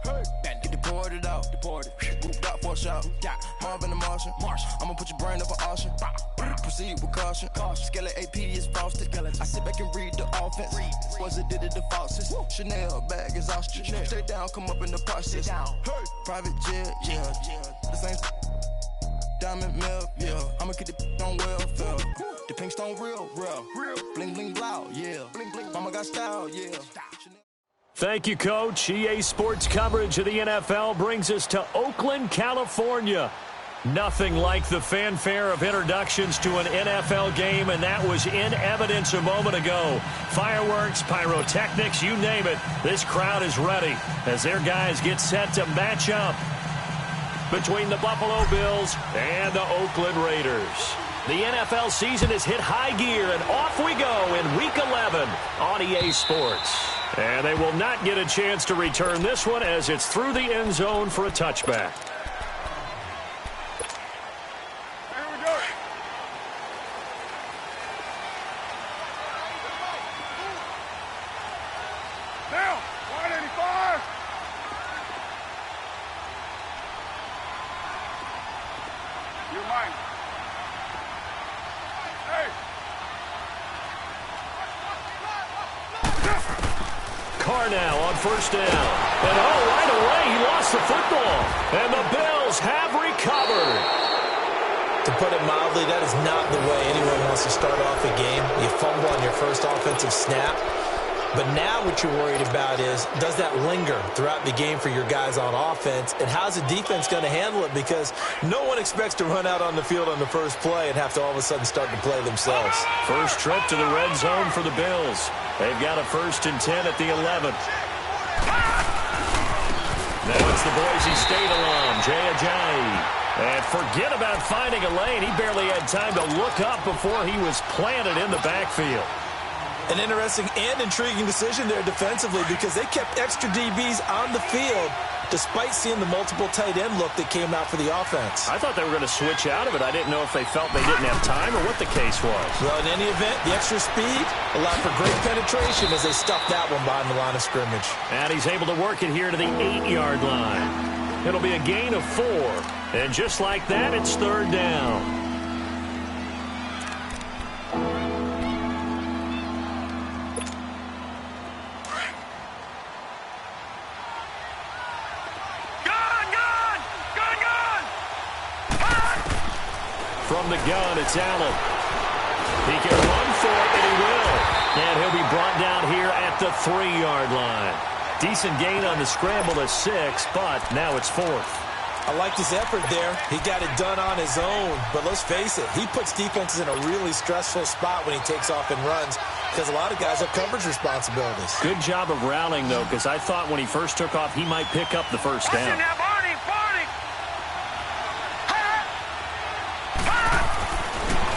bounce. Get deported out. Moved out for a shot. Marvin the Martian. I'ma put your brain up an auction. Proceed with caution. Skeleton AP is frosted. I sit back and read the offense. Was it did it the Faucets? Chanel bag is ostrich. Stay down, come up in the process. Private jet, yeah. The same diamond milk, yeah. I'ma keep the on welfare. The pink stone real. Bling bling loud, yeah. Mama got style, yeah. Thank you, Coach. EA Sports coverage of the NFL brings us to Oakland, California. Nothing like the fanfare of introductions to an NFL game, and that was in evidence a moment ago. Fireworks, pyrotechnics, you name it. This crowd is ready as their guys get set to match up between the Buffalo Bills and the Oakland Raiders. The NFL season has hit high gear, and off we go in Week 11 on EA Sports. And they will not get a chance to return this one as it's through the end zone for a touchback. Now on first down. And right away he lost the football. And the Bills have recovered. To put it mildly, that is not the way anyone wants to start off a game. You fumble on your first offensive snap. But now what you're worried about is, does that linger throughout the game for your guys on offense? And how's the defense going to handle it? Because no one expects to run out on the field on the first play and have to all of a sudden start to play themselves. First trip to the red zone for the Bills. They've got a 1st and 10 at the 11. Now it's the Boise State alum, Jay Ajayi. And forget about finding a lane. He barely had time to look up before he was planted in the backfield. An interesting and intriguing decision there defensively because they kept extra DBs on the field despite seeing the multiple tight end look that came out for the offense. I thought they were going to switch out of it. I didn't know if they felt they didn't have time or what the case was. Well, in any event, the extra speed allowed for great penetration as they stuffed that one behind the line of scrimmage. And he's able to work it here to the 8-yard line. It'll be a gain of 4. And just like that, it's 3rd down. From the gun, it's Allen. He can run for it, and he will. And he'll be brought down here at the 3-yard line. Decent gain on the scramble to 6, but now it's 4th. I liked his effort there. He got it done on his own. But let's face it, he puts defenses in a really stressful spot when he takes off and runs because a lot of guys have coverage responsibilities. Good job of rallying, though, because I thought when he first took off, he might pick up the first down.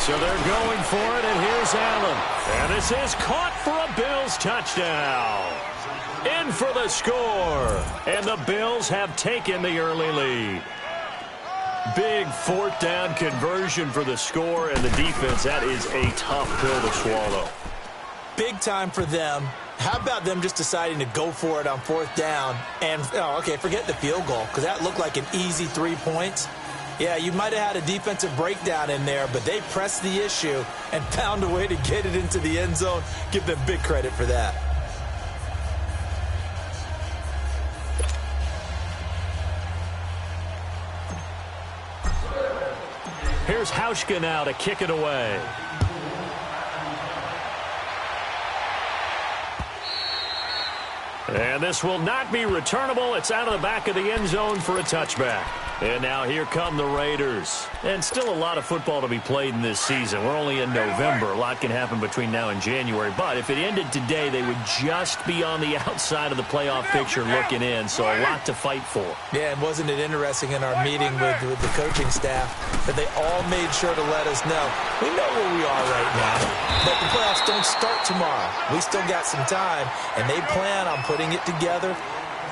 So they're going for it, and here's Allen. And this is caught for a Bills touchdown. In for the score. And the Bills have taken the early lead. Big 4th down conversion for the score, and the defense, that is a tough pill to swallow. Big time for them. How about them just deciding to go for it on 4th down? And, forget the field goal, because that looked like an easy 3 points. Yeah, you might have had a defensive breakdown in there, but they pressed the issue and found a way to get it into the end zone. Give them big credit for that. Here's Hauschka now to kick it away. And this will not be returnable. It's out of the back of the end zone for a touchback. And now here come the Raiders. And still a lot of football to be played in this season. We're only in November. A lot can happen between now and January. But if it ended today, they would just be on the outside of the playoff picture looking in. So a lot to fight for. Yeah, and wasn't it interesting in our meeting with the coaching staff that they all made sure to let us know, we know where we are right now, but the playoffs don't start tomorrow. We still got some time, and they plan on putting it together,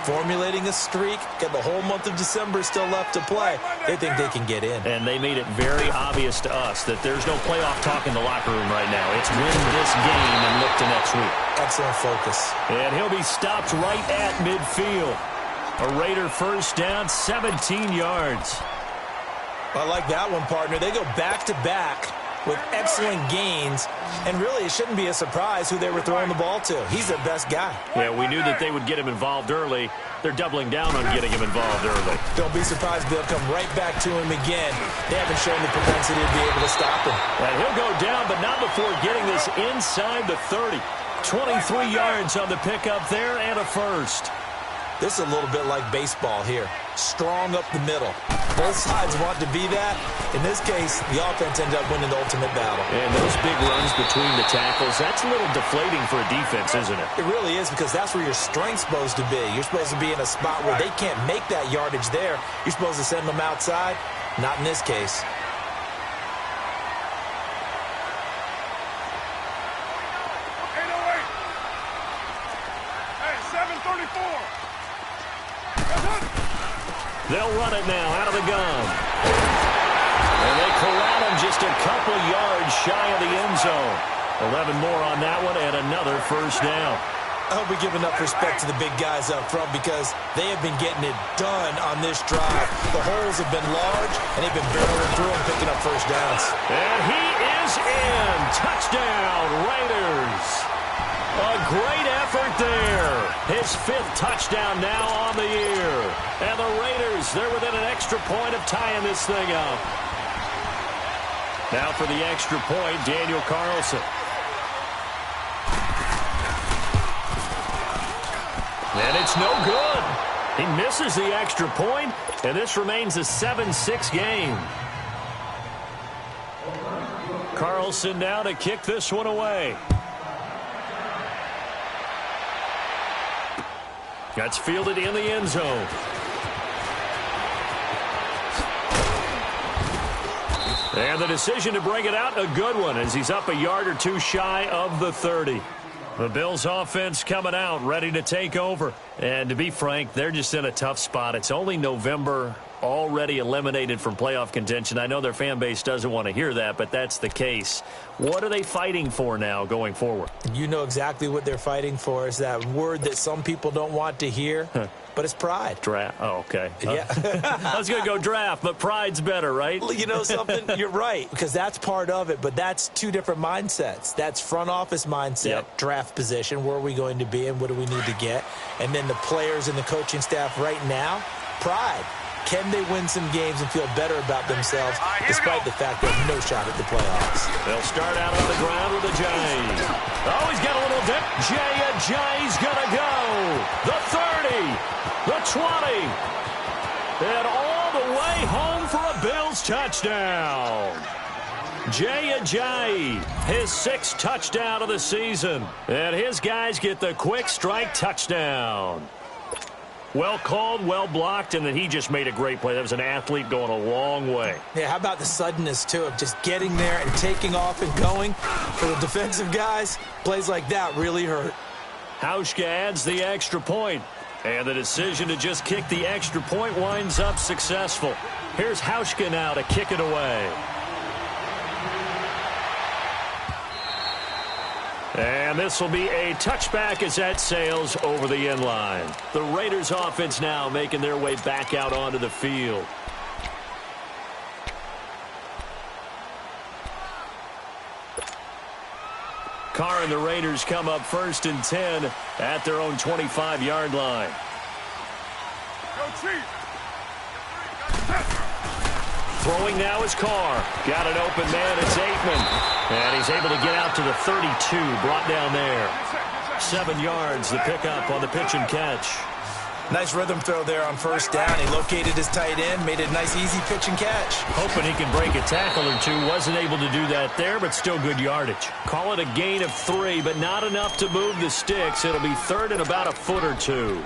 formulating a streak, get the whole month of December still left to play. They think they can get in. And they made it very obvious to us that there's no playoff talk in the locker room right now. It's win this game and look to next week. Excellent focus. And he'll be stopped right at midfield. A Raider first down, 17 yards. I like that one, partner. They go back-to-back with excellent gains, and really it shouldn't be a surprise who they were throwing the ball to. He's their best guy. Yeah, we knew that they would get him involved early. They're doubling down on getting him involved early. Don't be surprised they'll come right back to him again. They haven't shown the propensity to be able to stop him. And he'll go down, but not before getting this inside the 30. 23 yards on the pickup there and a first. This is a little bit like baseball here. Strong up the middle. Both sides want to be that. In this case, the offense ended up winning the ultimate battle. And those big runs between the tackles, that's a little deflating for a defense, isn't it? It really is, because that's where your strength's supposed to be. You're supposed to be in a spot where they can't make that yardage there. You're supposed to send them outside. Not in this case. They'll run it now out of the gun. And they corral him just a couple yards shy of the end zone. 11 more on that one and another first down. I hope we give enough respect to the big guys up front, because they have been getting it done on this drive. The holes have been large, and they've been barreling through and picking up first downs. And he is in. Touchdown, Raiders. A great effort there. His 5th touchdown now on the year. And the Raiders, they're within an extra point of tying this thing up. Now for the extra point, Daniel Carlson. And it's no good. He misses the extra point, and this remains a 7-6 game. Carlson now to kick this one away. That's fielded in the end zone. And the decision to bring it out, a good one, as he's up a yard or two shy of the 30. The Bills offense coming out, ready to take over. And to be frank, they're just in a tough spot. It's only November, already eliminated from playoff contention. I know their fan base doesn't want to hear that, but that's the case. What are they fighting for now going forward? You know exactly what they're fighting for. Is that word that some people don't want to hear, but it's pride. Draft. Oh, okay. Yeah. I was going to go draft, but pride's better, right? You know something? You're right, because that's part of it, but that's two different mindsets. That's front office mindset, Yep. Draft position, where are we going to be and what do we need to get? And then the players and the coaching staff right now, pride. Can they win some games and feel better about themselves despite the fact they have no shot at the playoffs? They'll start out on the ground with Ajayi. Oh, he's got a little dip. Jay Ajayi's going to go. The 30, the 20, and all the way home for a Bills touchdown. Jay Ajayi, his 6th touchdown of the season. And his guys get the quick strike touchdown. Well called, well blocked, and then he just made a great play. That was an athlete going a long way. Yeah, how about the suddenness, too, of just getting there and taking off and going? For the defensive guys, plays like that really hurt. Hauschka adds the extra point, and the decision to just kick the extra point winds up successful. Here's Hauschka now to kick it away. And this will be a touchback as that sails over the end line. The Raiders offense now making their way back out onto the field. Carr and the Raiders come up 1st and 10 at their own 25-yard line. Go Chief. Throwing now is Carr. Got an open man, it's Aikman. And he's able to get out to the 32, brought down there. 7 yards, the pickup on the pitch and catch. Nice rhythm throw there on 1st down. He located his tight end, made it a nice, easy pitch and catch. Hoping he can break a tackle or two. Wasn't able to do that there, but still good yardage. Call it a gain of 3, but not enough to move the sticks. It'll be 3rd and about a foot or two.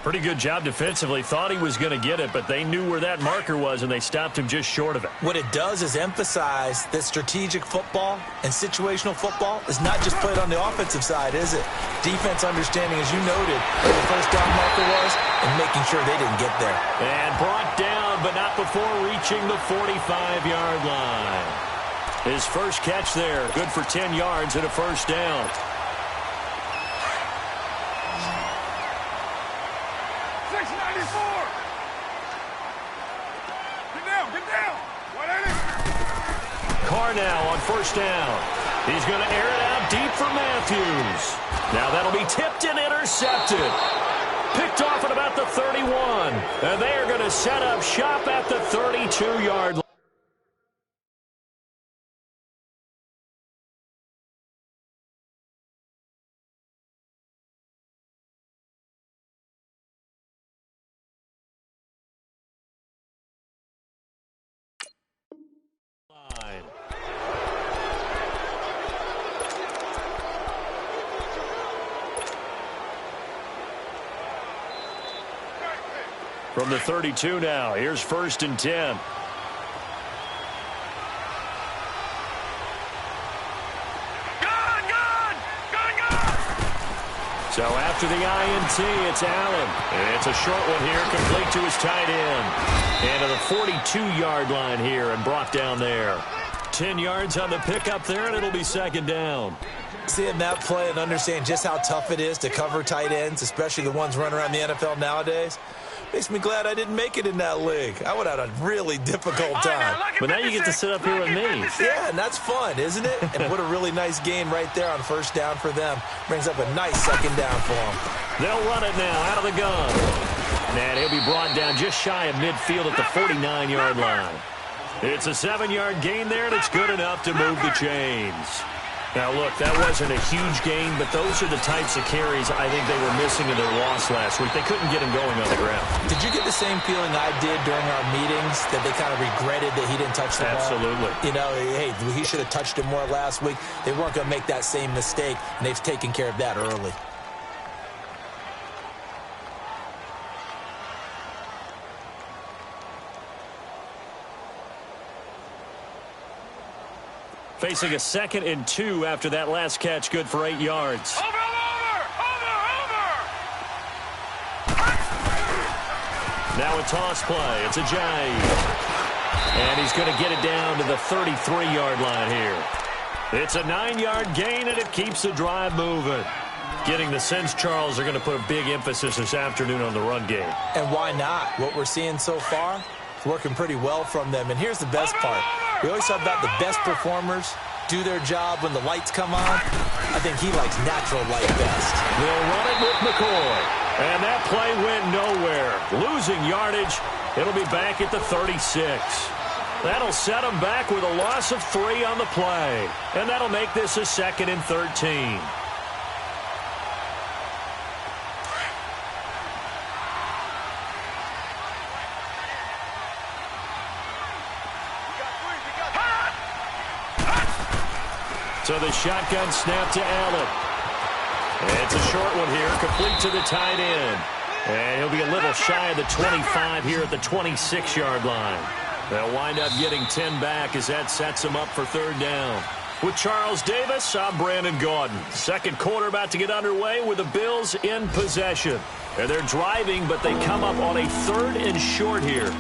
Pretty good job defensively. Thought he was going to get it, but they knew where that marker was, and they stopped him just short of it. What it does is emphasize that strategic football and situational football is not just played on the offensive side, is it? Defense understanding, as you noted, where the 1st down marker was and making sure they didn't get there. And brought down, but not before reaching the 45-yard line. His first catch there, good for 10 yards and a 1st down. 694. Get down. What is it? Carr now on first down. He's going to air it out deep for Matthews. Now that'll be tipped and intercepted. Picked off at about the 31. And they are going to set up shop at the 32-yard line. From the 32 now, here's 1st and 10. So after the INT, it's Allen. It's a short one here, complete to his tight end. And to the 42-yard line here and brought down there. 10 yards on the pickup there, and it'll be 2nd down. Seeing that play and understand just how tough it is to cover tight ends, especially the ones running around the NFL nowadays, makes me glad I didn't make it in that league. I would have had a really difficult time. But now you get to sit up here with me. Yeah, and that's fun, isn't it? And what a really nice gain right there on 1st down for them. Brings up a nice 2nd down for them. They'll run it now out of the gun. And he'll be brought down just shy of midfield at the 49-yard line. It's a 7-yard gain there, and it's good enough to move the chains. Now, look, that wasn't a huge gain, but those are the types of carries I think they were missing in their loss last week. They couldn't get him going on the ground. Did you get the same feeling I did during our meetings, that they kind of regretted that he didn't touch the ball? Absolutely. You know, hey, he should have touched it more last week. They weren't going to make that same mistake, and they've taken care of that early. Facing a 2nd and 2 after that last catch, good for 8 yards. Over. Now a toss play. It's a Ajayi. And he's going to get it down to the 33-yard line here. It's a 9-yard gain, and it keeps the drive moving. Getting the sense, Charles, they're going to put a big emphasis this afternoon on the run game. And why not? What we're seeing so far is working pretty well from them. And here's the best part. We always talk about the best performers do their job when the lights come on. I think he likes natural light best. They'll run it with McCoy. And that play went nowhere. Losing yardage. It'll be back at the 36. That'll set them back with a loss of 3 on the play. And that'll make this a 2nd and 13. So the shotgun snap to Allen. And it's a short one here, complete to the tight end. And he'll be a little shy of the 25 here at the 26-yard line. They'll wind up getting 10 back as that sets them up for 3rd down. With Charles Davis, I'm Brandon Gaudin. 2nd quarter about to get underway with the Bills in possession. And they're driving, but they come up on a 3rd and short here.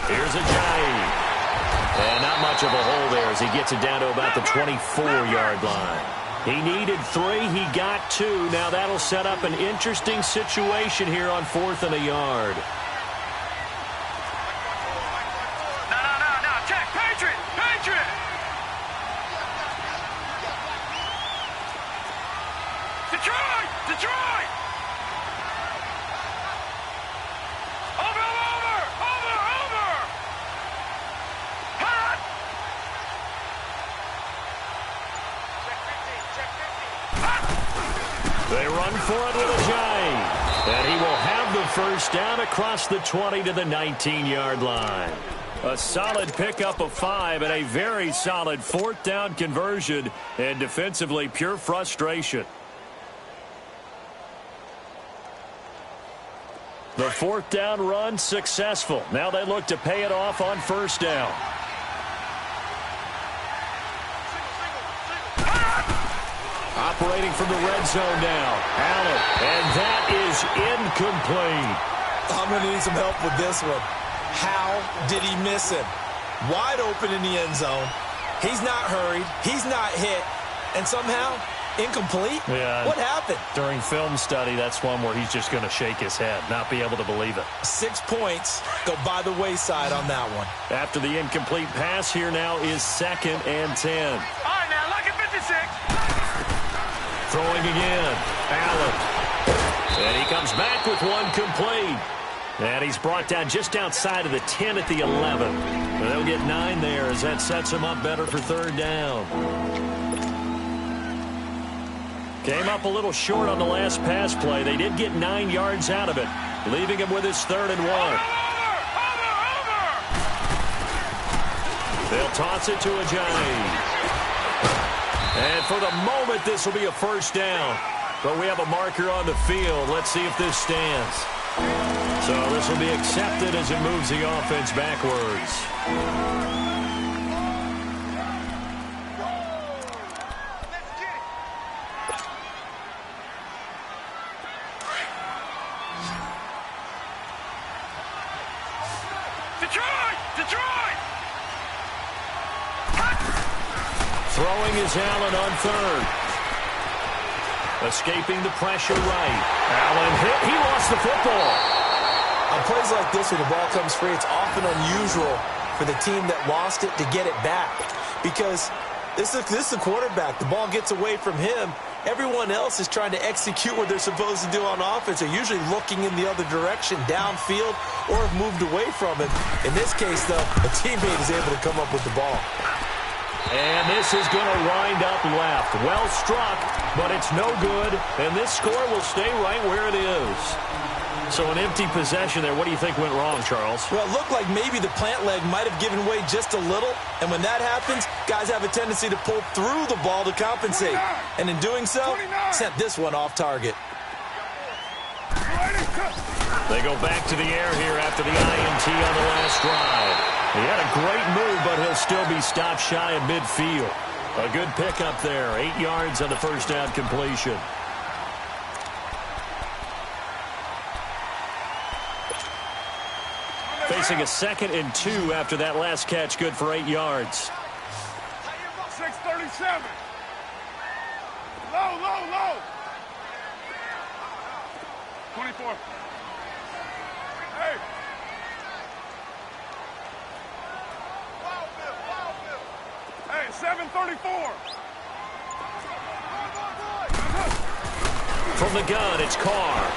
Here's Ajayi. And not much of a hole there as he gets it down to about the 24-yard line. He needed 3. He got 2. Now that'll set up an interesting situation here on 4th and a yard. No. Check. Patriot. Detroit. Over. Hot. Check 50. They run for it with Ajayi. And he will have the 1st down across the 20 to the 19-yard line. A solid pickup of 5 and a very solid 4th down conversion. And defensively, pure frustration. The 4th down run successful. Now they look to pay it off on 1st down. Operating from the red zone now. Allen, and that is incomplete. I'm going to need some help with this one. How did he miss him? Wide open in the end zone. He's not hurried. He's not hit. And somehow, incomplete? Yeah. What happened? During film study, that's one where he's just going to shake his head, not be able to believe it. 6 points go by the wayside on that one. After the incomplete pass, here now is 2nd and 10. All right, now, look at 56. Throwing again. Allen. And he comes back with one complete. And he's brought down just outside of the 10 at the 11. And they'll get 9 there as that sets him up better for 3rd down. Came up a little short on the last pass play. They did get 9 yards out of it, leaving him with his 3rd and 1. Over! They'll toss it to Ajayi. And for the moment, this will be a 1st down. But we have a marker on the field. Let's see if this stands. So this will be accepted as it moves the offense backwards. Detroit! Throwing is Allen on 3rd. Escaping the pressure right. Allen hit. He lost the football. On plays like this where the ball comes free, it's often unusual for the team that lost it to get it back. Because this is the quarterback. The ball gets away from him. Everyone else is trying to execute what they're supposed to do on offense. They're usually looking in the other direction, downfield, or have moved away from it. In this case, though, a teammate is able to come up with the ball. And this is going to wind up left. Well struck, but it's no good. And this score will stay right where it is. So an empty possession there. What do you think went wrong, Charles? Well, it looked like maybe the plant leg might have given way just a little. And when that happens, guys have a tendency to pull through the ball to compensate. And in doing so, sent this one off target. They go back to the air here after the INT on the last drive. He had a great move, but he'll still be stopped shy of midfield. A good pickup there. 8 yards on the 1st down completion. Facing a 2nd and 2 after that last catch, good for 8 yards. 637. Low. 24. Hey. Hey, 734. From the gun, it's Carr.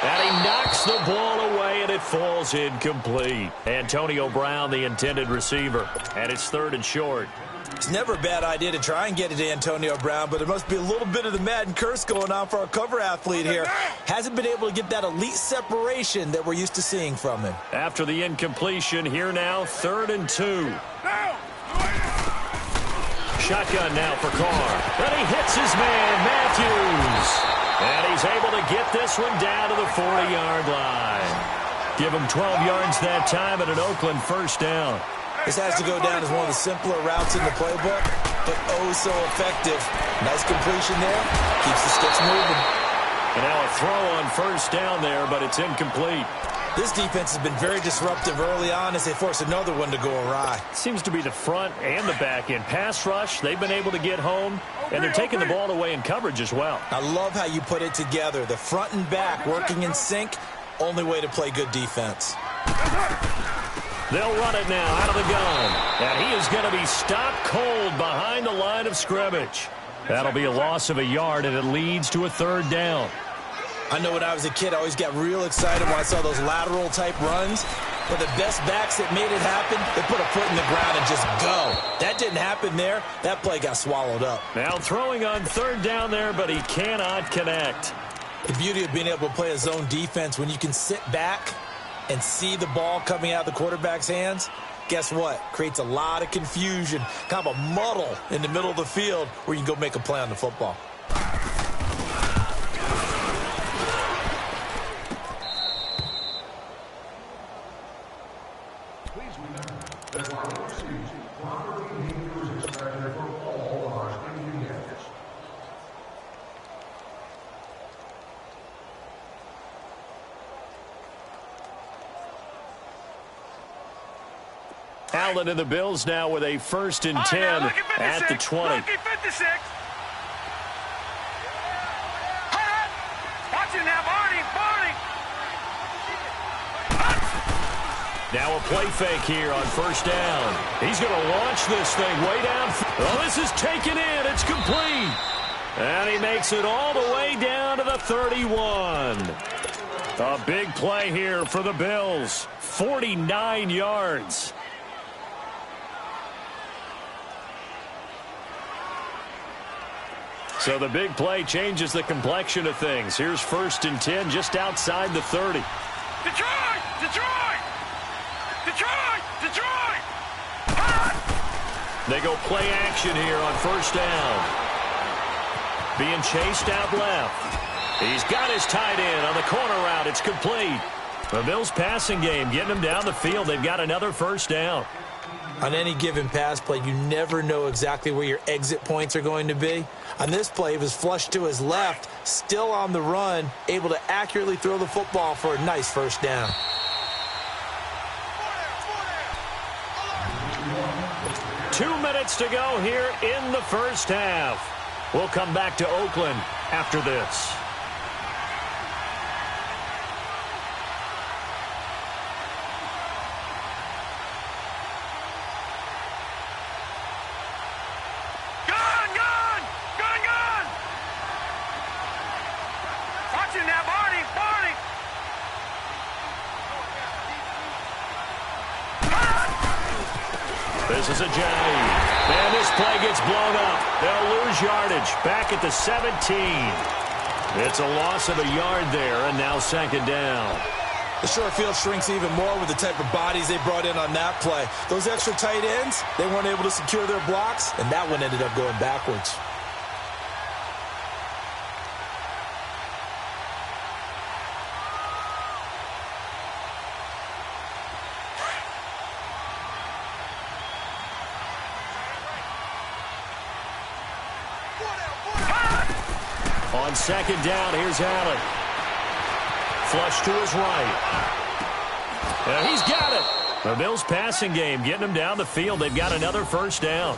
And he knocks the ball away, and it falls incomplete. Antonio Brown, the intended receiver. And it's 3rd and short. It's never a bad idea to try and get it to Antonio Brown, but there must be a little bit of the Madden curse going on for our cover athlete here. Hasn't been able to get that elite separation that we're used to seeing from him. After the incompletion, here now, 3rd and 2. Shotgun now for Carr. And he hits his man, Matthews. And he's able to get this one down to the 40-yard line. Give him 12 yards that time and an Oakland 1st down. This has to go down as one of the simpler routes in the playbook, but oh so effective. Nice completion there. Keeps the sticks moving. And now a throw on 1st down there, but it's incomplete. This defense has been very disruptive early on as they force another one to go awry. Seems to be the front and the back end. Pass rush, they've been able to get home, and they're taking the ball away in coverage as well. I love how you put it together. The front and back working in sync, only way to play good defense. They'll run it now out of the gun. And he is going to be stopped cold behind the line of scrimmage. That'll be a loss of a yard, and it leads to a 3rd down. I know when I was a kid, I always got real excited when I saw those lateral-type runs. But the best backs that made it happen, they put a foot in the ground and just go. That didn't happen there. That play got swallowed up. Now throwing on 3rd down there, but he cannot connect. The beauty of being able to play a zone defense when you can sit back and see the ball coming out of the quarterback's hands, guess what? Creates a lot of confusion, kind of a muddle in the middle of the field where you can go make a play on the football. Allen and the Bills now with a 1st and 10 at the 20. Lucky 56. Watching now, Barney. Now a play fake here on 1st down. He's going to launch this thing way down. Oh, this is taken in. It's complete. And he makes it all the way down to the 31. A big play here for the Bills. 49 yards. So the big play changes the complexion of things. Here's 1st and 10 just outside the 30. Detroit! They go play action here on 1st down. Being chased out left. He's got his tight end on the corner route. It's complete. The Bills passing game getting them down the field. They've got another 1st down. On any given pass play, you never know exactly where your exit points are going to be. On this play, it was flushed to his left, still on the run, able to accurately throw the football for a nice 1st down. Two minutes to go here in the 1st half. We'll come back to Oakland after this. Gun! Watching now, Barney. This is a jag. And this play gets blown up. They'll lose yardage back at the 17. It's a loss of a yard there, and now 2nd down. The short field shrinks even more with the type of bodies they brought in on that play. Those extra tight ends, they weren't able to secure their blocks, and that one ended up going backwards. On 2nd down, here's Allen. Flush to his right. And he's got it. The Bills passing game getting them down the field. They've got another 1st down.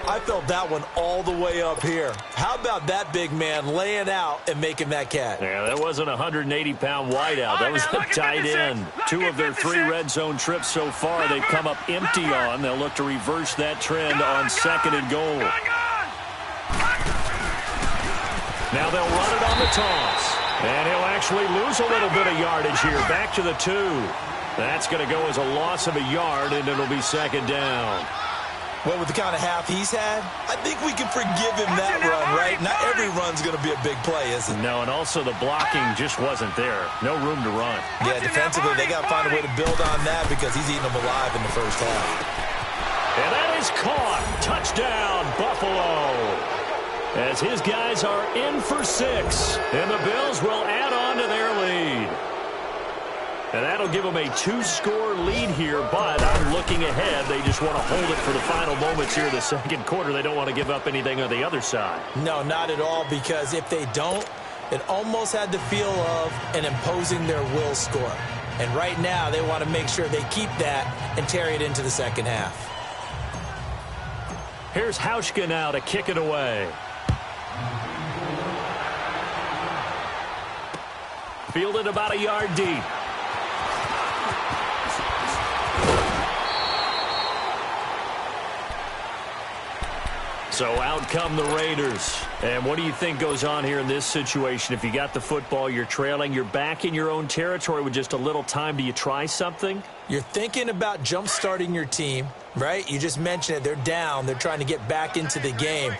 I felt that one all the way up here. How about that big man laying out and making that catch? Yeah, that wasn't a 180-pound wideout. That was a tight end. 2 of their 3 red zone trips so far they've come up empty on. They'll look to reverse that trend on 2nd and goal. Now they'll run it on the toss. And he'll actually lose a little bit of yardage here. Back to the 2. That's going to go as a loss of a yard, and it'll be 2nd down. Well, with the kind of half he's had, I think we can forgive him that run, right? Not every run's going to be a big play, is it? No, and also the blocking just wasn't there. No room to run. Yeah, defensively, they got to find a way to build on that because he's eating them alive in the 1st half. And that is caught. Touchdown, Buffalo. As his guys are in for 6. And the Bills will add on to their lead. And that'll give them a 2-score lead here, but I'm looking ahead. They just want to hold it for the final moments here in the 2nd quarter. They don't want to give up anything on the other side. No, not at all, because if they don't, it almost had the feel of an imposing their will score. And right now, they want to make sure they keep that and carry it into the 2nd half. Here's Hauschka now to kick it away. Fielded about a yard deep. So out come the Raiders. And what do you think goes on here in this situation? If you got the football, you're trailing, you're back in your own territory with just a little time. Do you try something? You're thinking about jump-starting your team, right? You just mentioned it. They're down. They're trying to get back into the game.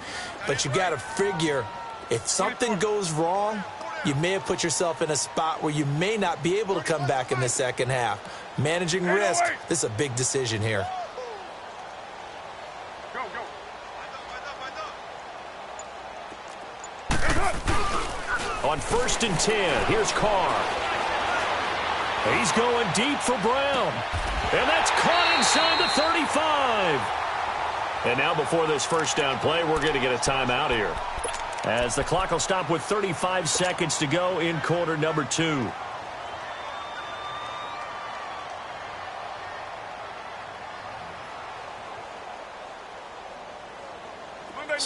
But you got to figure if something goes wrong, you may have put yourself in a spot where you may not be able to come back in the 2nd half. Managing risk, this is a big decision here. On 1st and 10, here's Carr. He's going deep for Brown. And that's caught inside the 35. And now before this 1st down play, we're going to get a timeout here, as the clock will stop with 35 seconds to go in quarter number 2.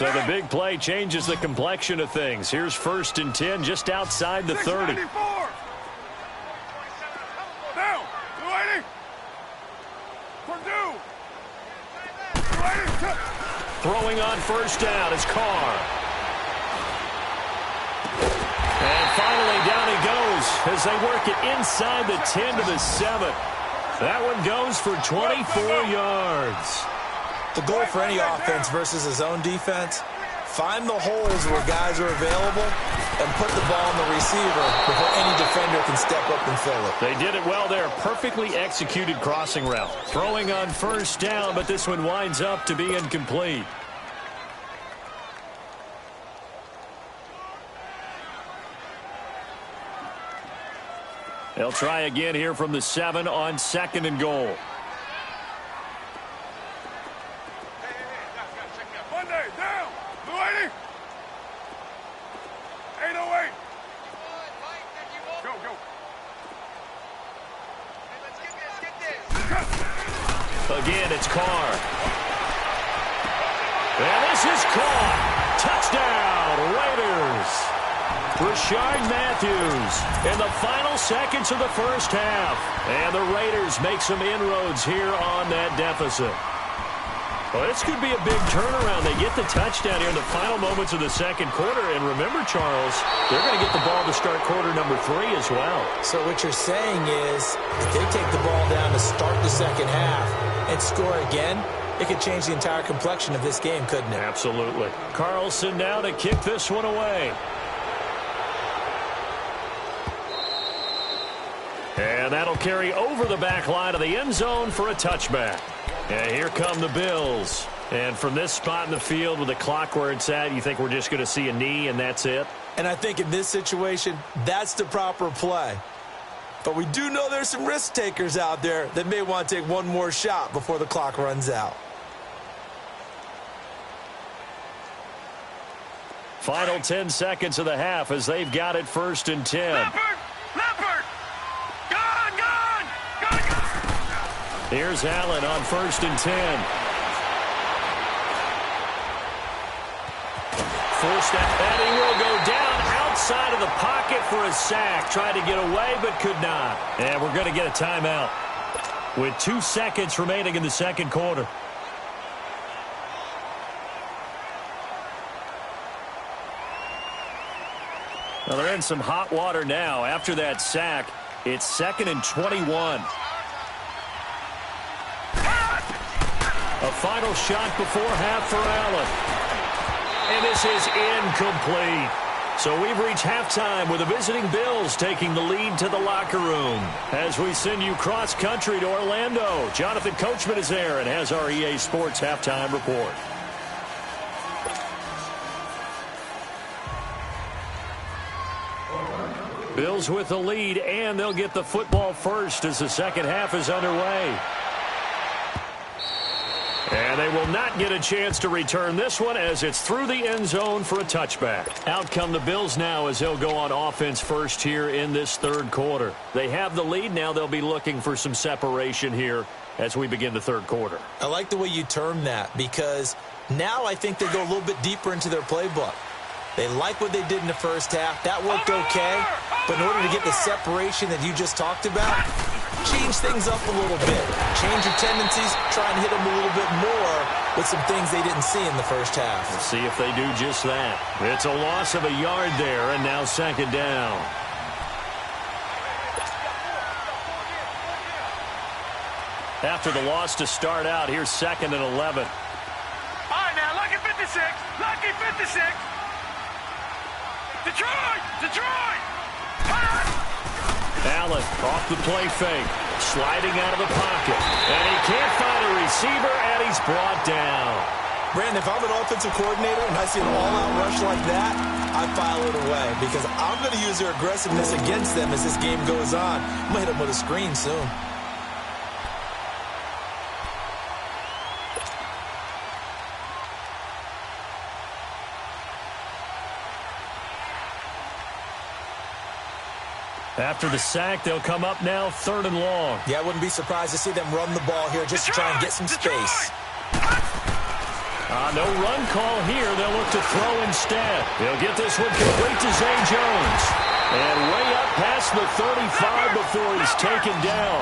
So the big play changes the complexion of things. Here's 1st and 10 just outside the 30. Down, 280. Purdue. 280. Throwing on 1st down is Carr. And finally down he goes as they work it inside the 10 to the 7. That one goes for 24 yards. The goal for any offense versus his own defense, find the holes where guys are available and put the ball on the receiver before any defender can step up and fill it. They did it well there. Perfectly executed crossing route. Throwing on 1st down, but this one winds up to be incomplete. They'll try again here from the 7 on 2nd and goal. Monday, down. 280. 808. Go, go. Again, it's Carr. And this is caught. Touchdown, Raiders. Rashard Matthews in the final seconds of the 1st half. And the Raiders make some inroads here on that deficit. Well, this could be a big turnaround. They get the touchdown here in the final moments of the 2nd quarter. And remember, Charles, they're going to get the ball to start quarter number 3 as well. So what you're saying is if they take the ball down to start the 2nd half and score again, it could change the entire complexion of this game, couldn't it? Absolutely. Carlson now to kick this one away. And that'll carry over the back line of the end zone for a touchback. And here come the Bills. And from this spot in the field with the clock where it's at, you think we're just going to see a knee and that's it? And I think in this situation, that's the proper play. But we do know there's some risk takers out there that may want to take one more shot before the clock runs out. Final 10 seconds of the half as they've got it 1st and 10. Leopard! Leopard! Gone! Gone! Gone! Here's Allen on 1st and 10. Forced that he will go down outside of the pocket for a sack. Tried to get away but could not. And we're going to get a timeout with 2 seconds remaining in the 2nd quarter. Well, they're in some hot water now. After that sack, it's 2nd and 21. A final shot before half for Allen. And this is incomplete. So we've reached halftime with the visiting Bills taking the lead to the locker room. As we send you cross-country to Orlando, Jonathan Coachman is there and has our EA Sports halftime report. Bills with the lead, and they'll get the football first as the 2nd half is underway. And they will not get a chance to return this one as it's through the end zone for a touchback. Out come the Bills now as they'll go on offense first here in this 3rd quarter. They have the lead. Now they'll be looking for some separation here as we begin the 3rd quarter. I like the way you term that because now I think they go a little bit deeper into their playbook. They like what they did in the 1st half. That worked okay. But in order to get the separation that you just talked about, change things up a little bit. Change your tendencies. Try and hit them a little bit more with some things they didn't see in the 1st half. We'll see if they do just that. It's a loss of a yard there, and now 2nd down. After the loss to start out, here's 2nd and 11. All right, now, lucky 56. Lucky 56. Detroit! Detroit! Allen off the play fake, sliding out of the pocket. And he can't find a receiver, and he's brought down. Brandon, if I'm an offensive coordinator and I see an all-out rush like that, I file it away because I'm going to use their aggressiveness against them as this game goes on. I'm going to hit them with a screen soon. After the sack, they'll come up now 3rd and long. Yeah, I wouldn't be surprised to see them run the ball here just to try and get some space. No run call here. They'll look to throw instead. He'll get this one complete to Zay Jones. And way up past the 35 before he's taken down.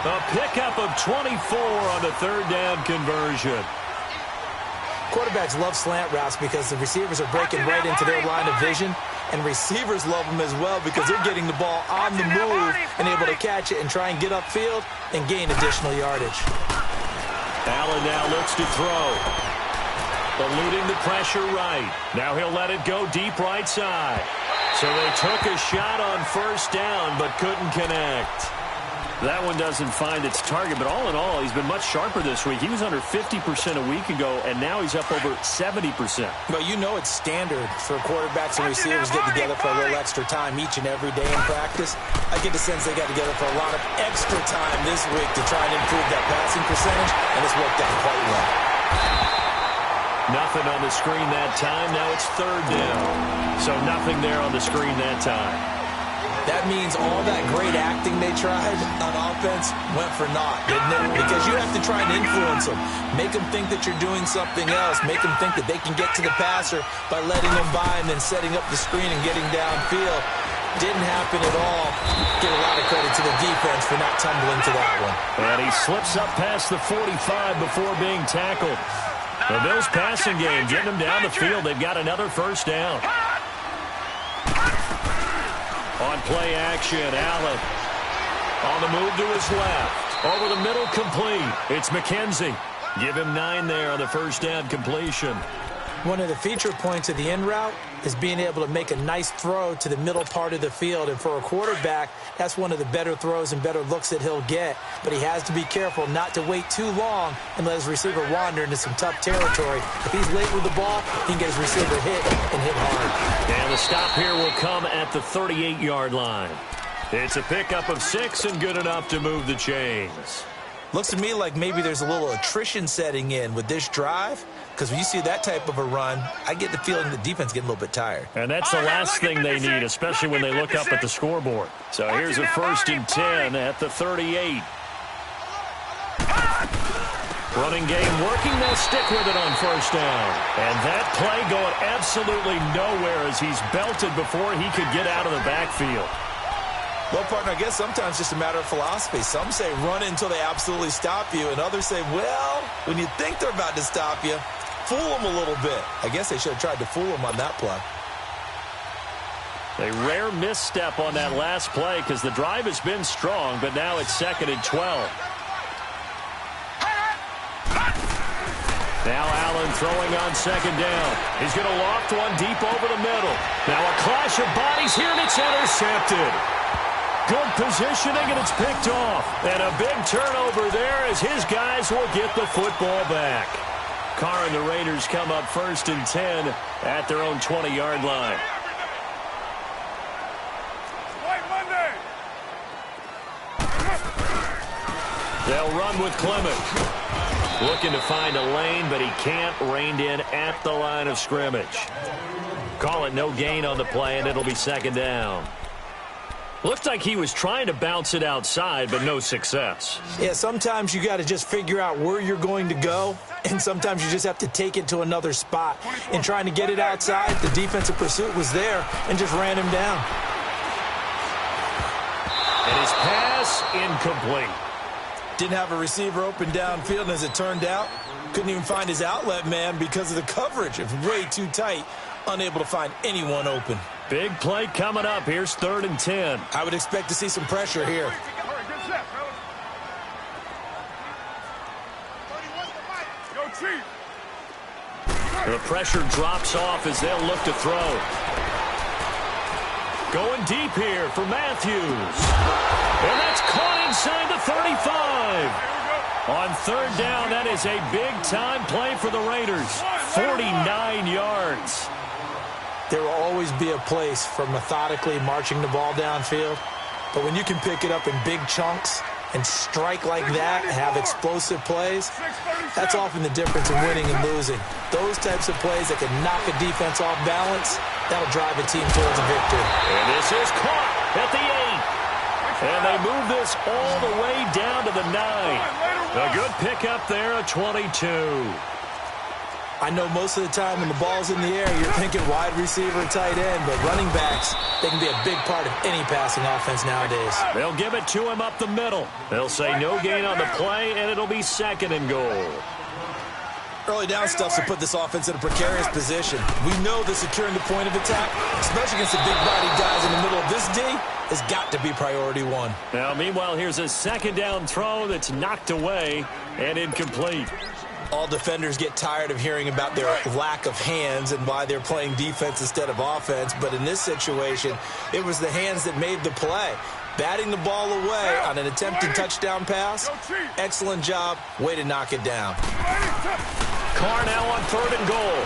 A pickup of 24 on the third down conversion. Quarterbacks love slant routes because the receivers are breaking right into their line of vision. And receivers love them as well because they're getting the ball on the move and able to catch it and try and get upfield and gain additional yardage. Allen now looks to throw. Eluding the pressure right. Now he'll let it go deep right side. So they took a shot on first down but couldn't connect. That one doesn't find its target, but all in all, he's been much sharper this week. He was under 50% a week ago, and now he's up over 70%. Well, you know it's standard for quarterbacks and receivers get together for a little extra time each and every day in practice. I get the sense they got together for a lot of extra time this week to try and improve that passing percentage, and it's worked out quite well. Nothing on the screen that time. Now it's third down. So nothing there on the screen that time. That means all that great acting they tried on offense went for naught, didn't it? Because you have to try and influence them. Make them think that you're doing something else. Make them think that they can get to the passer by letting them by and then setting up the screen and getting downfield. Didn't happen at all. Give a lot of credit to the defense for not tumbling to that one. And he slips up past the 45 before being tackled. The Bills passing game, getting them down the field. They've got another first down. On play action, Allen on the move to his left. Over the middle, complete. It's McKenzie. Give him 9 there on the first down completion. One of the feature points of the in route is being able to make a nice throw to the middle part of the field. And for a quarterback, that's one of the better throws and better looks that he'll get. But he has to be careful not to wait too long and let his receiver wander into some tough territory. If he's late with the ball, he can get his receiver hit and hit hard. And the stop here will come at the 38-yard line. It's a pickup of 6 and good enough to move the chains. Looks to me like maybe there's a little attrition setting in with this drive. Because when you see that type of a run, I get the feeling the defense getting a little bit tired. And that's the last thing they need, especially when they look up at the scoreboard. So here's a 1st and 10 at the 38. Running game working. They'll stick with it on first down. And that play going absolutely nowhere as he's belted before he could get out of the backfield. Well, partner, I guess sometimes it's just a matter of philosophy. Some say run until they absolutely stop you, and others say, well, when you think they're about to stop you, fool them a little bit. I guess they should have tried to fool them on that play. A rare misstep on that last play because the drive has been strong, but now it's 2nd and 12. Now Allen throwing on 2nd down. He's going to loft one deep over the middle. Now a clash of bodies here, and it's intercepted. Good positioning, and it's picked off. And a big turnover there as his guys will get the football back. Carr and the Raiders come up 1st and 10 at their own 20-yard line. They'll run with Clement. Looking to find a lane, but he can't. Reined in at the line of scrimmage. Call it no gain on the play, and it'll be 2nd down. Looked like he was trying to bounce it outside, but no success. Yeah, sometimes you got to just figure out where you're going to go, and sometimes you just have to take it to another spot. And trying to get it outside, the defensive pursuit was there and just ran him down. And his pass incomplete. Didn't have a receiver open downfield, and as it turned out, couldn't even find his outlet man because of the coverage. It was way too tight, unable to find anyone open. Big play coming up. Here's 3rd and 10. I would expect to see some pressure here. The pressure drops off as they'll look to throw. Going deep here for Matthews. And that's caught inside the 35. On 3rd down, that is a big-time play for the Raiders. 49 yards. There will always be a place for methodically marching the ball downfield. But when you can pick it up in big chunks and strike like that and have explosive plays, that's often the difference in winning and losing. Those types of plays that can knock a defense off balance, that'll drive a team towards a victory. And this is caught at the 8. And they move this all the way down to the 9. A good pickup there, a 22. I know most of the time when the ball's in the air, you're thinking wide receiver, tight end, but running backs, they can be a big part of any passing offense nowadays. They'll give it to him up the middle. They'll say no gain on the play, and it'll be 2nd and goal. Early down stuff to put this offense in a precarious position. We know that securing the point of attack, especially against the big body guys in the middle of this D, has got to be priority one. Now, meanwhile, here's a 2nd down throw that's knocked away and incomplete. All defenders get tired of hearing about their lack of hands and why they're playing defense instead of offense. But in this situation, it was the hands that made the play. Batting the ball away on an attempted touchdown pass. Excellent job. Way to knock it down. Carr now on 3rd and goal.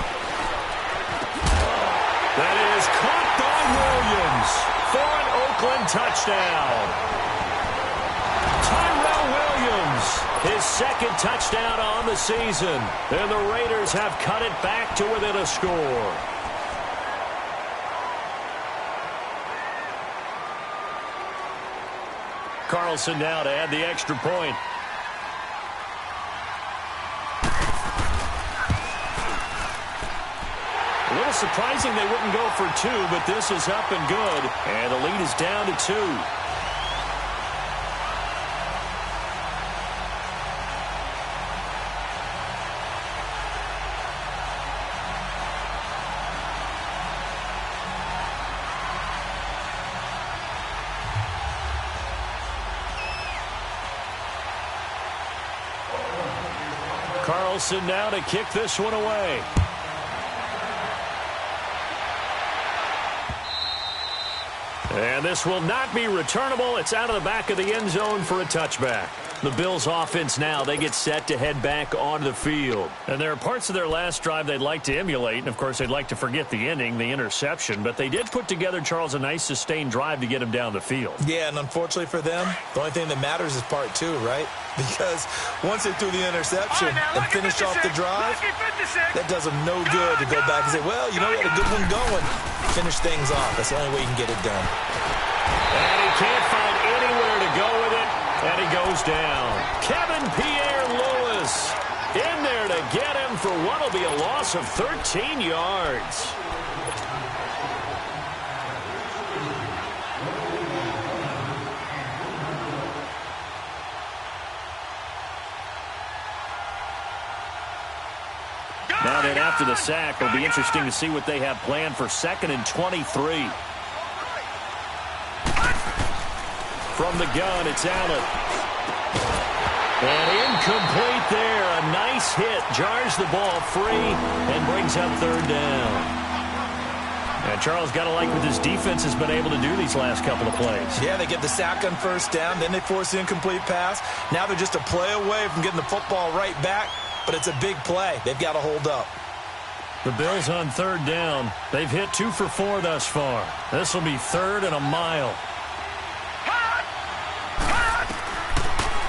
That is caught by Williams for an Oakland touchdown. Tyrell Williams, his 2nd touchdown on the season. And the Raiders have cut it back to within a score. Carlson now to add the extra point. A little surprising they wouldn't go for 2, but this is up and good. And the lead is down to 2. Carlson now to kick this one away. And this will not be returnable. It's out of the back of the end zone for a touchback. The Bills offense now, they get set to head back onto the field. And there are parts of their last drive they'd like to emulate. And, of course, they'd like to forget the ending, the interception. But they did put together, Charles, a nice sustained drive to get him down the field. Yeah, and unfortunately for them, the only thing that matters is part 2, right? Because once they threw the interception and finished off the drive, that does them no good to go back and say, well, you know, we had a good one going. Finish things off. That's the only way you can get it done. And he can't find anywhere to go with it. And he goes down. Kevin Pierre-Louis in there to get him for what will be a loss of 13 yards. Now then, after the sack, it'll be interesting to see what they have planned for 2nd and 23. From the gun, it's Allen. And incomplete there. A nice hit. Jars the ball free and brings up 3rd down. And Charles, got to like what this defense has been able to do these last couple of plays. Yeah, they get the sack on 1st down. Then they force the incomplete pass. Now they're just a play away from getting the football right back. But it's a big play. They've got to hold up. The Bills on 3rd down. They've hit 2 for 4 thus far. This will be 3rd and a mile.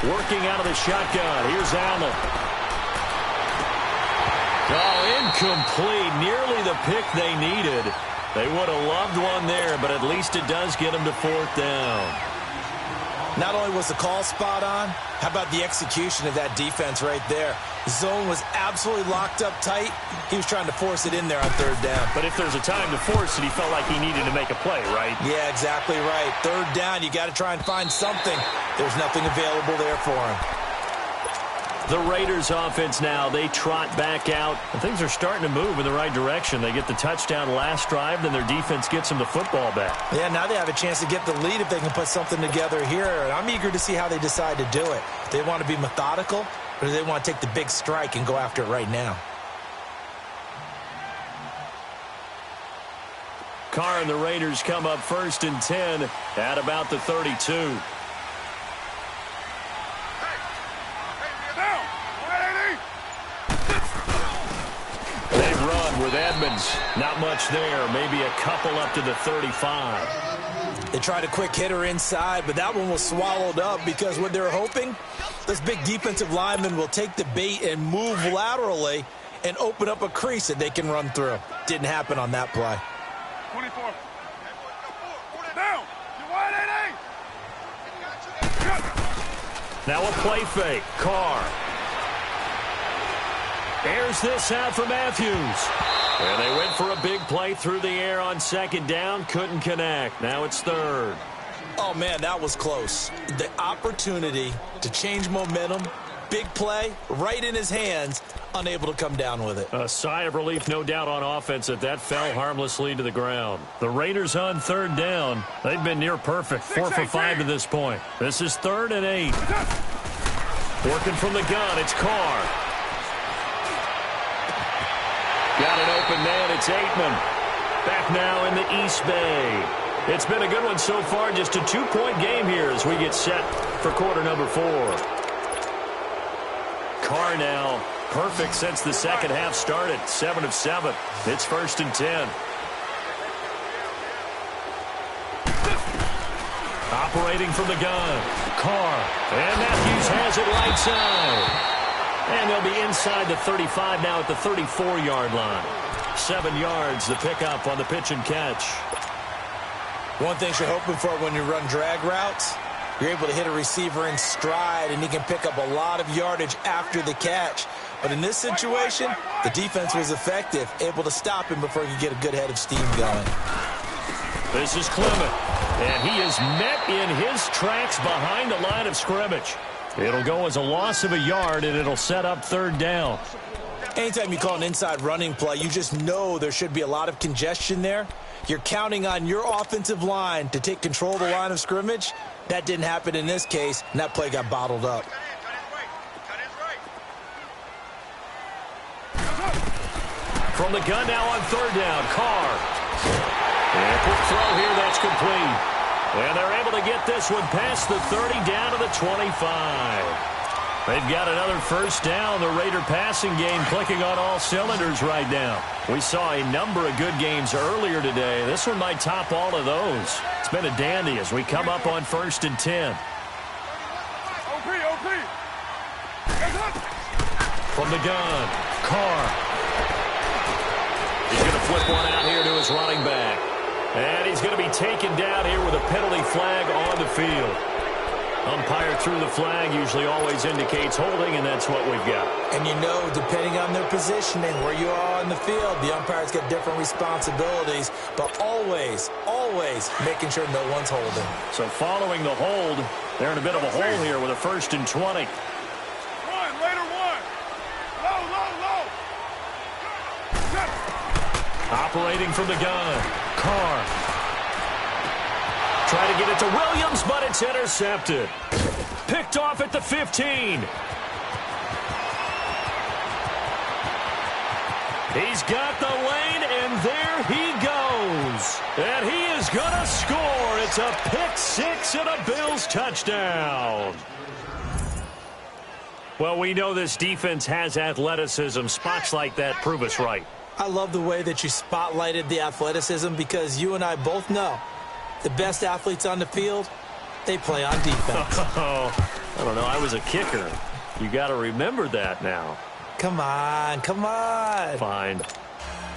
Working out of the shotgun. Here's Allen. Oh, incomplete. Nearly the pick they needed. They would have loved one there, but at least it does get them to 4th down. Not only was the call spot on, how about the execution of that defense right there? The zone was absolutely locked up tight. He was trying to force it in there on 3rd down. But if there's a time to force it, he felt like he needed to make a play, right? Yeah, exactly right. 3rd down, you got to try and find something. There's nothing available there for him. The Raiders offense now, they trot back out. And things are starting to move in the right direction. They get the touchdown last drive, then their defense gets them the football back. Yeah, now they have a chance to get the lead if they can put something together here. And I'm eager to see how they decide to do it. Do they want to be methodical, or do they want to take the big strike and go after it right now? Carr and the Raiders come up 1st and 10 at about the 32. They've run with Edmonds. Not much there. Maybe a couple up to the 35. They tried a quick hitter inside, but that one was swallowed up because what they're hoping, this big defensive lineman will take the bait and move laterally and open up a crease that they can run through. Didn't happen on that play. 24. Down. You wide, Now a play fake. Carr. Airs this out for Matthews. And they went for a big play through the air on second down. Couldn't connect. Now it's third. Oh, man, that was close. The opportunity to change momentum, big play, right in his hands, unable to come down with it. A sigh of relief, no doubt, on offense that fell harmlessly to the ground. The Raiders on third down. They've been near perfect, 4 for 5 to this point. This is 3rd and 8. Working from the gun, it's Carr. Got an open man, it's Aitman. Back now in the East Bay. It's been a good one so far, just a 2-point game here as we get set for quarter number 4. Carr now perfect since the second half started, 7 of 7. It's 1st and 10. Operating from the gun, Carr, and Matthews has it right side. And they'll be inside the 35 now at the 34-yard line. 7 yards, the pickup on the pitch and catch. One thing you're hoping for when you run drag routes, you're able to hit a receiver in stride, and he can pick up a lot of yardage after the catch. But in this situation, the defense was effective, able to stop him before he could get a good head of steam going. This is Clement, and he is met in his tracks behind the line of scrimmage. It'll go as a loss of a yard, and it'll set up 3rd down. Anytime you call an inside running play, you just know there should be a lot of congestion there. You're counting on your offensive line to take control of the line of scrimmage. That didn't happen in this case, and that play got bottled up. From the gun now on 3rd down, Carr. And a quick throw here, that's complete. And they're able to get this one past the 30 down to the 25. They've got another 1st down. The Raider passing game clicking on all cylinders right now. We saw a number of good games earlier today. This one might top all of those. It's been a dandy as we come up on 1st and 10. From the gun, Carr. He's going to flip one out here to his running back. And he's going to be taken down here with a penalty flag on the field. Umpire threw the flag, usually always indicates holding, and that's what we've got. And you know, depending on their positioning, where you are on the field, the umpires get different responsibilities, but always, always making sure no one's holding. So following the hold, they're in a bit of a hole here with a 1st and 20. Operating from the gun, Carr. Try to get it to Williams, but it's intercepted. Picked off at the 15. He's got the lane, and there he goes. And he is going to score. It's a pick 6 and a Bills touchdown. Well, we know this defense has athleticism. Spots like that prove us right. I love the way that you spotlighted the athleticism because you and I both know the best athletes on the field, they play on defense. Oh, I don't know. I was a kicker. You got to remember that now. Come on, come on. Fine.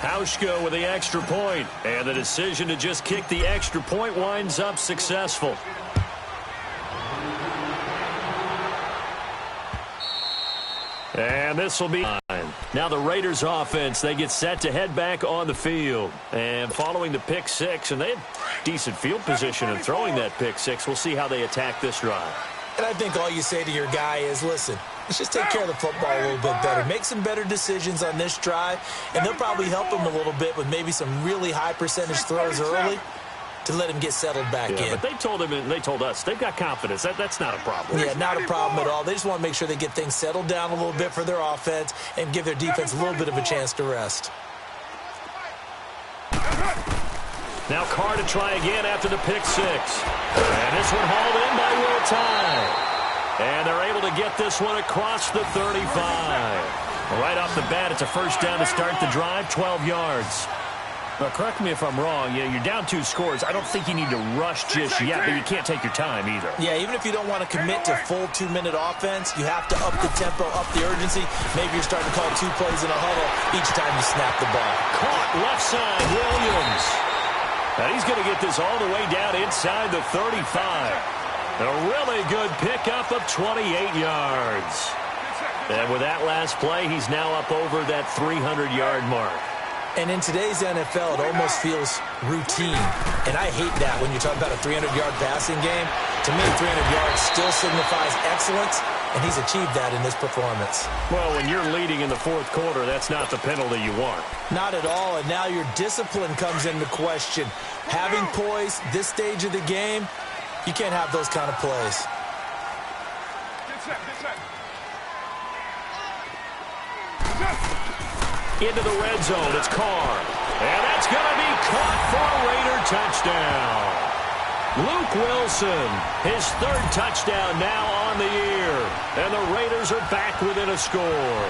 Hauschka with the extra point, and the decision to just kick the extra point winds up successful. And this will be fine. Now the Raiders offense, they get set to head back on the field. And following the pick 6, and they have decent field position in throwing that pick 6. We'll see how they attack this drive. And I think all you say to your guy is, listen, let's just take care of the football a little bit better. Make some better decisions on this drive, and they'll probably help him a little bit with maybe some really high percentage throws early to let him get settled back in. But they told him, and they told us, they've got confidence. That's not a problem. Yeah, not a problem at all. They just want to make sure they get things settled down a little bit for their offense and give their defense a little bit of a chance to rest. Now Carr to try again after the pick 6. And this one hauled in by Will Tye. And they're able to get this one across the 35. Right off the bat, it's a 1st down to start the drive, 12 yards. Now, correct me if I'm wrong. You're down 2 scores. I don't think you need to rush just yet, but you can't take your time either. Yeah, even if you don't want to commit to full 2-minute offense, you have to up the tempo, up the urgency. Maybe you're starting to call 2 plays in a huddle each time you snap the ball. Caught left side, Williams. And he's going to get this all the way down inside the 35. A really good pickup of 28 yards. And with that last play, he's now up over that 300-yard mark. And in today's NFL, it almost feels routine. And I hate that when you talk about a 300-yard passing game. To me, 300 yards still signifies excellence, and he's achieved that in this performance. Well, when you're leading in the fourth quarter, that's not the penalty you want. Not at all, and now your discipline comes into question. Having poise this stage of the game, you can't have those kind of plays. Get set. Into the red zone, it's Carr. And that's going to be caught for a Raider touchdown. Luke Wilson, his third touchdown now on the year. And the Raiders are back within a score.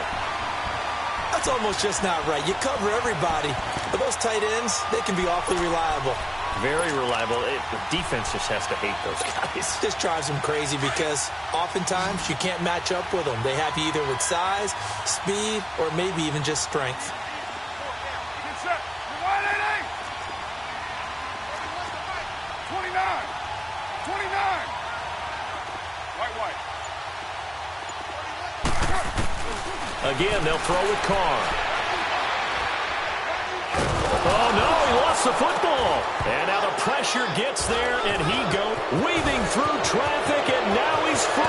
That's almost just not right. You cover everybody. But those tight ends, they can be awfully reliable. Very reliable. The defense just has to hate those guys. This drives them crazy because oftentimes you can't match up with them. They have you either with size, speed, or maybe even just strength. Get set. You're wide 29. 29. White. Again, they'll throw with Carr. Oh, no, he lost the football. And now the pressure gets there, and he goes weaving through traffic, and now he's free.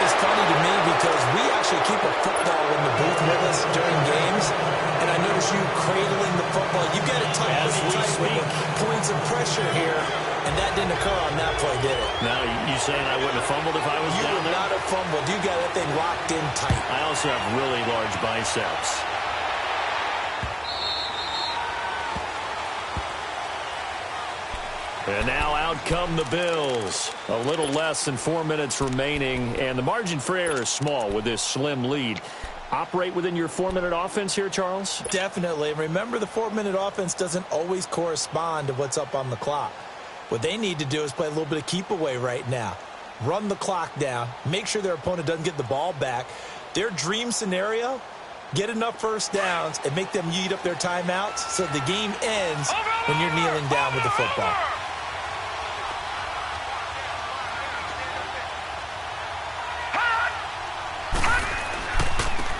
It's funny to me because we actually keep a football in the booth with us during games, and I notice you cradling the football. You got it tight As we speak. Points of pressure here, and that didn't occur on that play, did it? Now, you saying I wouldn't have fumbled if I was You down would there? not have fumbled. You got that thing locked in tight. I also have really large biceps. And now out come the Bills. A little less than 4 minutes remaining, and the margin for error is small with this slim lead. Operate within your 4-minute offense here, Charles? Definitely. Remember, the 4-minute offense doesn't always correspond to what's up on the clock. What they need to do is play a little bit of keep away right now. Run the clock down. Make sure their opponent doesn't get the ball back. Their dream scenario, get enough first downs and make them eat up their timeouts so the game ends when you're kneeling down with the football.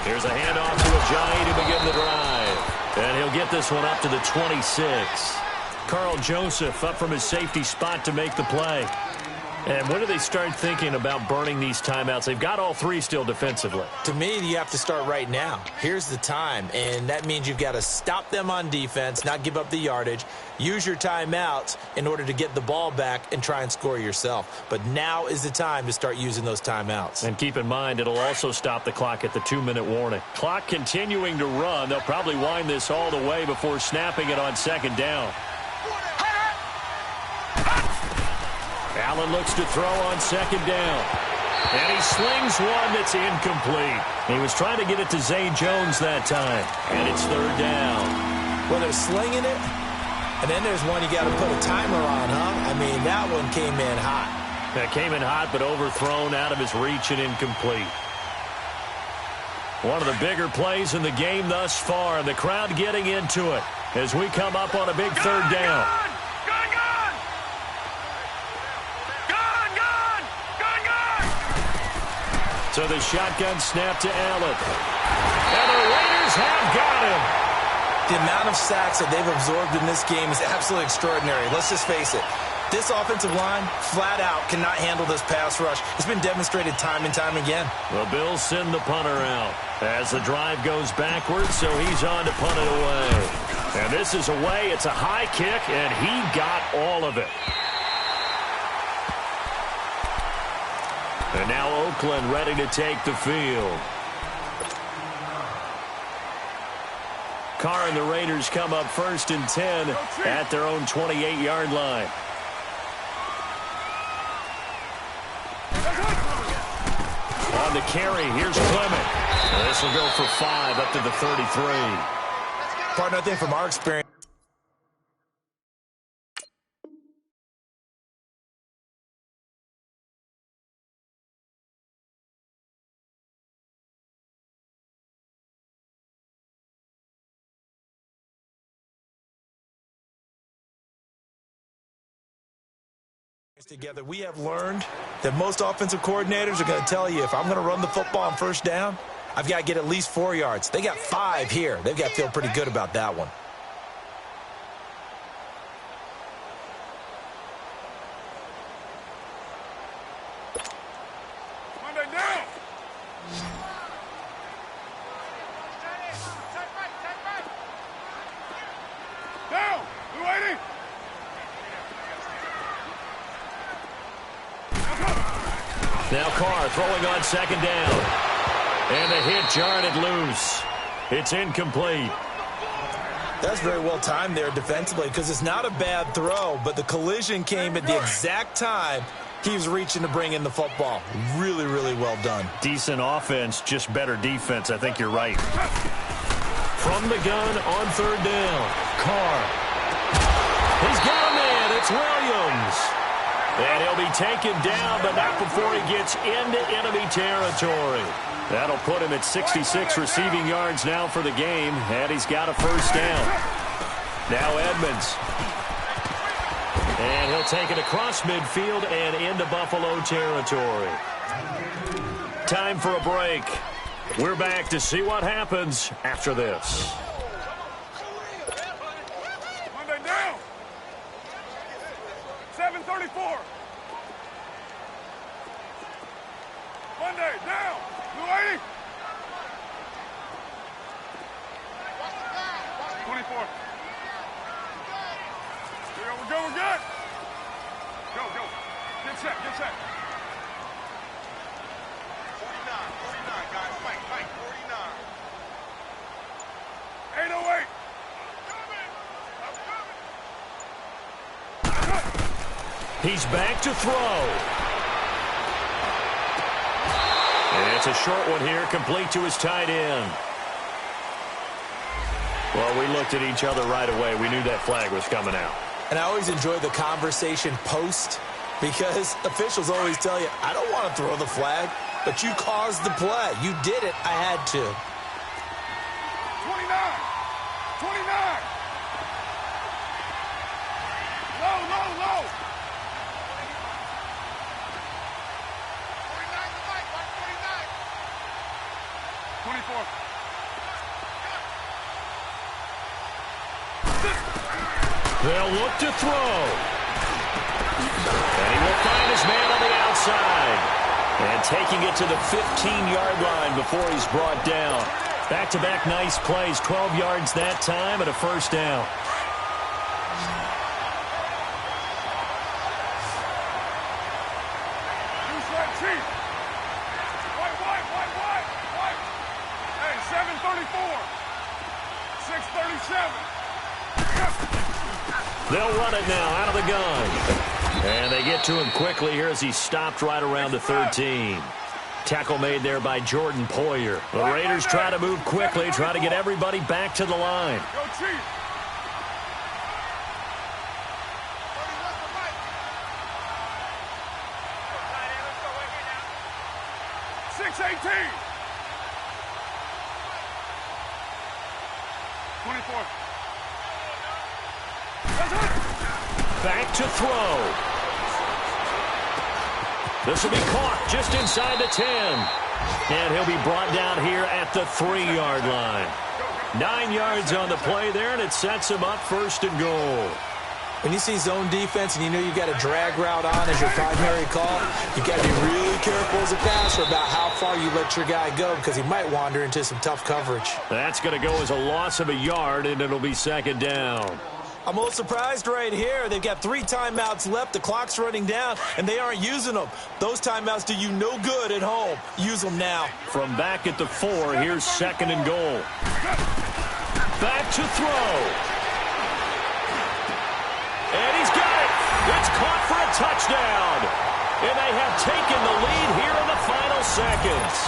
Here's a handoff to Ajayi to begin the drive. And he'll get this one up to the 26. Carl Joseph up from his safety spot to make the play. And when do they start thinking about burning these timeouts? They've got all three still defensively. To me, you have to start right now. Here's the time, and that means you've got to stop them on defense, not give up the yardage, use your timeouts in order to get the ball back and try and score yourself. But now is the time to start using those timeouts. And keep in mind, it'll also stop the clock at the 2-minute warning. Clock continuing to run. They'll probably wind this all the way before snapping it on second down. Allen looks to throw on second down. And he slings one that's incomplete. He was trying to get it to Zay Jones that time. And it's third down. Well, they're slinging it, and then there's one you got to put a timer on, huh? I mean, that one came in hot. That came in hot, but overthrown out of his reach and incomplete. One of the bigger plays in the game thus far, and the crowd getting into it as we come up on a big third down. So the shotgun snap to Allen. And the Raiders have got him. The amount of sacks that they've absorbed in this game is absolutely extraordinary. Let's just face it. This offensive line, flat out, cannot handle this pass rush. It's been demonstrated time and time again. The Bills send the punter out as the drive goes backwards, so he's on to punt it away. And this is away. It's a high kick, and he got all of it. And now Oakland ready to take the field. Carr and the Raiders come up 1st and 10 at their own 28-yard line. On the carry, here's Clement. This will go for 5 up to the 33. Partner, I think from our experience, Together, we have learned that most offensive coordinators are going to tell you, if I'm going to run the football on first down, I've got to get at least 4 yards. They got 5 here. They've got to feel pretty good about that one. Monday down. Down. 280. Now Carr throwing on second down. And the hit jarred it loose. It's incomplete. That's very well timed there defensively, because it's not a bad throw, but the collision came at the exact time he was reaching to bring in the football. Really, really well done. Decent offense, just better defense. I think you're right. From the gun on third down, Carr. He's got a man. It's Williams. And he'll be taken down, but not before he gets into enemy territory. That'll put him at 66 receiving yards now for the game, and he's got a first down. Now Edmonds. And he'll take it across midfield and into Buffalo territory. Time for a break. We're back to see what happens after this. Monday down. 734. Monday down. 280. 24. We're good. We're good. Go, go. Get set. Get set. 49, guys. Fight. 49. 808. He's back to throw. And it's a short one here, complete to his tight end. Well, we looked at each other right away. We knew that flag was coming out. And I always enjoy the conversation post, because officials always tell you, I don't want to throw the flag, but you caused the play. You did it. I had to. 29. 29. Low. 24. They'll look to throw. And he will find his man on the outside. And taking it to the 15-yard line before he's brought down. Back-to-back nice plays, 12 yards that time and a first down. White. Hey, 734. 637. They'll run it now out of the gun. And they get to him quickly here as he stopped right around the 13. Tackle made there by Jordan Poyer. The Raiders try to move quickly, try to get everybody back to the line. Go Chief. 618. 24. Back to throw. This will be caught just inside the 10. And he'll be brought down here at the 3-yard line. 9 yards on the play there, and it sets him up first and goal. When you see zone defense and you know you've got a drag route on as your primary call, you've got to be really careful as a passer about how far you let your guy go, because he might wander into some tough coverage. That's going to go as a loss of a yard, and it'll be second down. I'm a little surprised right here. They've got 3 timeouts left. The clock's running down, and they aren't using them. Those timeouts do you no good at home. Use them now. From back at the 4, here's second and goal. Back to throw. And he's got it. It's caught for a touchdown. And they have taken the lead here in the final seconds.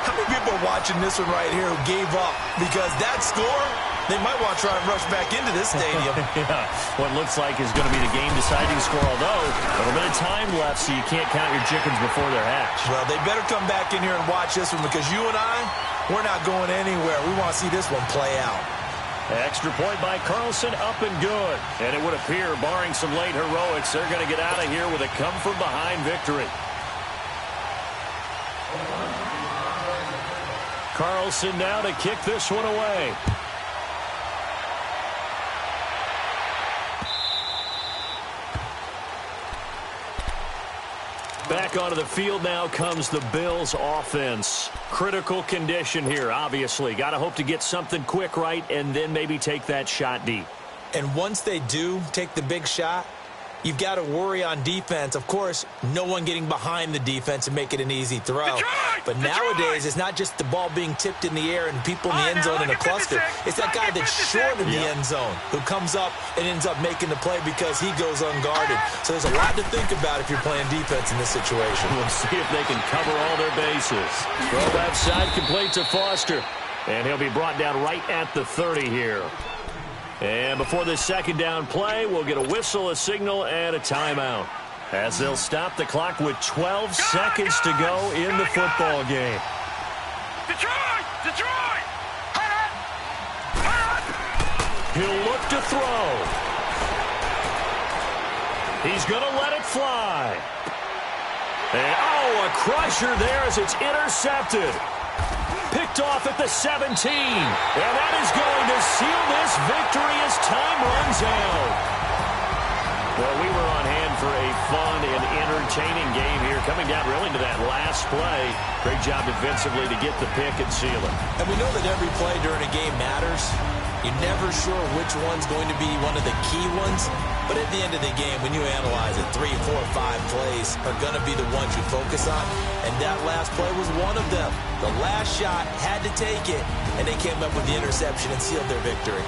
How many people are watching this one right here who gave up? Because that score, they might want to try and rush back into this stadium. Yeah, what looks like is going to be the game-deciding score, although a little bit of time left, so you can't count your chickens before they're hatched. Well, they better come back in here and watch this one, because you and I, we're not going anywhere. We want to see this one play out. Extra point by Carlson, up and good. And it would appear, barring some late heroics, they're going to get out of here with a come-from-behind victory. Carlson now to kick this one away. Back onto the field now comes the Bills offense. Critical condition here, obviously. Got to hope to get something quick right and then maybe take that shot deep. And once they do take the big shot, you've got to worry on defense. Of course, no one getting behind the defense and make it an easy throw. But nowadays, it's not just the ball being tipped in the air and people in the end zone in a cluster. It's that guy that's short in the end zone who comes up and ends up making the play because he goes unguarded. So there's a lot to think about if you're playing defense in this situation. We'll see if they can cover all their bases. Throw left side complete to Foster. And he'll be brought down right at the 30 here. And before this second down play, we'll get a whistle, a signal, and a timeout, as they'll stop the clock with 12 seconds to go in the football game. Detroit! Detroit! He'll look to throw. He's going to let it fly. And, a crusher there as it's intercepted. Picked off at the 17. And that is going to seal this victory as time runs out. Well, we were on hand for a fun and entertaining game here, coming down really to that last play. Great job defensively to get the pick and seal it. And we know that every play during a game matters. You're never sure which one's going to be one of the key ones. But at the end of the game, when you analyze it, 3, 4, 5 plays are going to be the ones you focus on. And that last play was one of them. The last shot had to take it, and they came up with the interception and sealed their victory.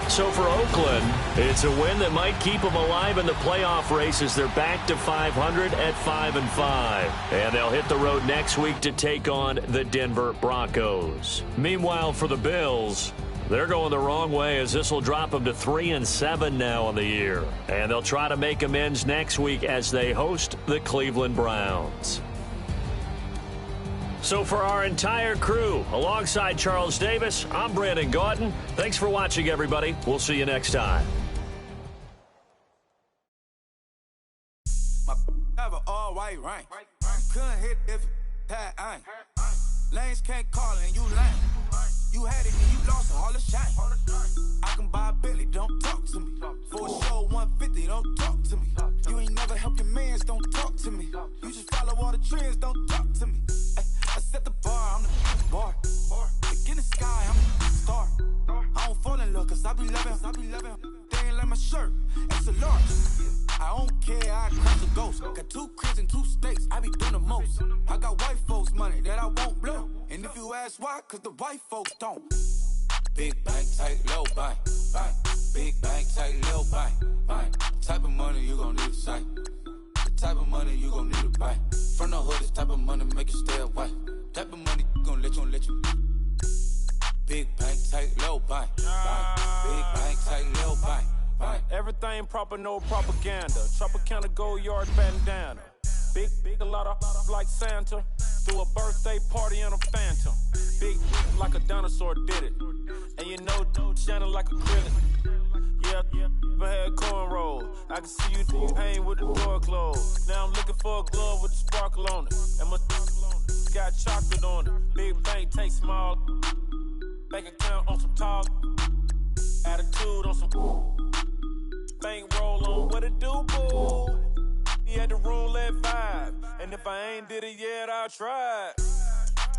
So for Oakland, it's a win that might keep them alive in the playoff race as they're back to 500 at 5-5. And they'll hit the road next week to take on the Denver Broncos. Meanwhile, for the Bills, they're going the wrong way as this will drop them to 3-7 now on the year. And they'll try to make amends next week as they host the Cleveland Browns. So for our entire crew, alongside Charles Davis, I'm Brandon Gaudin. Thanks for watching, everybody. We'll see you next time. My have an all-white ring. Couldn't hit if had ain't. Lanes can't call it and you lame. You had it and you lost all the shine. I can buy a Billy, don't talk to me. For a show 150, don't talk to me. You ain't never helped your mans, don't talk to me. You just follow all the trends, don't talk to me. I set the bar, I'm the bar. Look in the sky, I'm the star. I don't fall in love, cause I be loving. They ain't like my shirt, it's a large. I don't care, I crush the ghost. Got 2 cribs in 2 states, I be doing the most. I got white folks' money that I won't blow. And if you ask why, cause the white folks don't. Big bank, tight, low bank, bank. Big bank, tight, low bank, bank. Type of money you gon' need to sight. The type of money you gon' need to buy. From the hood, this type of money make you stay away. Type of money gon' let you. Big bank, tight, low bank, bank. Big bank, tight, low bank, bank. Everything proper, no propaganda. Tropicana gold yard bandana. Big, a lot of like Santa. Threw a birthday party in a phantom. Big like a dinosaur did it. And you know, shining like acrylic. Yeah, I had cornrow. I can see you hang with the door closed. Now I'm looking for a glove with a sparkle on it. And my got chocolate on it. Big bank, take small. Bank account on some tall. Attitude on some bank roll on what it do, boo. He had the roulette vibe. And if I ain't did it yet, I'll try.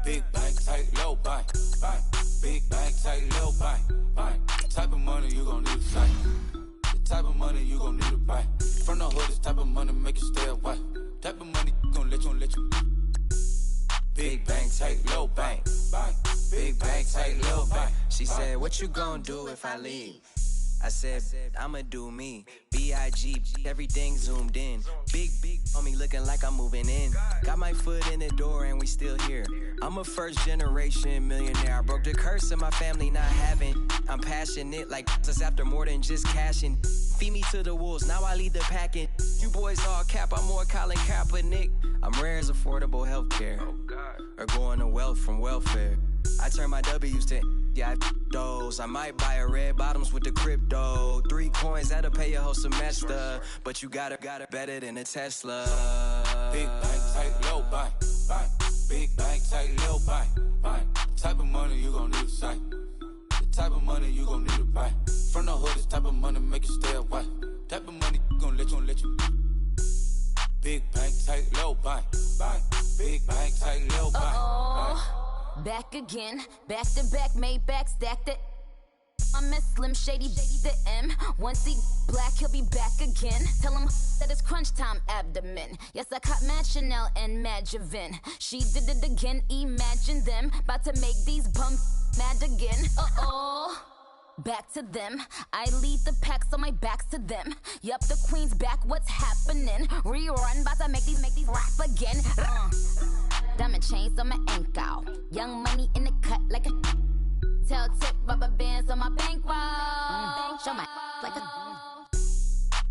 Big bank, tight, low bank, bank. Big bank, tight, low bank, bank. Type of money you gon' need to sight. The type of money you gon' need to buy. From the hood, this type of money make you stay away. Type of money gon' let you. Big bank, tight, low bank, bank. Big bank, tight, low bank. She said, what you gon' do if I leave? I said, I'ma do me. B.I.G. Everything zoomed in. Big on me looking like I'm moving in. Got my foot in the door and we still here. I'm a first generation millionaire. I broke the curse of my family not having. I'm passionate like us after more than just cashing. Feed me to the wolves, now I lead the packing. You boys all cap, I'm more Colin Kaepernick. I'm rare as affordable healthcare. Or going to wealth from welfare. I turn my W's to yeah, those. I might buy a red bottoms with the crypto. 3 coins, that'll pay your whole semester. But you gotta better than a Tesla. Big bank, tight, low bank. Big bank, tight, low bank. Type of money you gon' need to sight. The type of money you gon' need to buy. From the hood, this type of money make you stay away. Type of money gon' let you. Big bank, tight, low bank. Big bank, tight, low bank. Back again, back to back, made back, stacked it. I'm a Slim Shady, the M. Once he black, he'll be back again. Tell him that it's crunch time abdomen. Yes, I caught Mad Chanel and Mad Javin. She did it again, imagine them. About to make these bums mad again. Back to them. I lead the pack, so my back's to them. Yup, the queen's back, what's happening? Rerun, about to make these rap again. Diamond chains on my ankle. Young money in the cut like a tail tip, rubber bands on my bankroll. Show my like a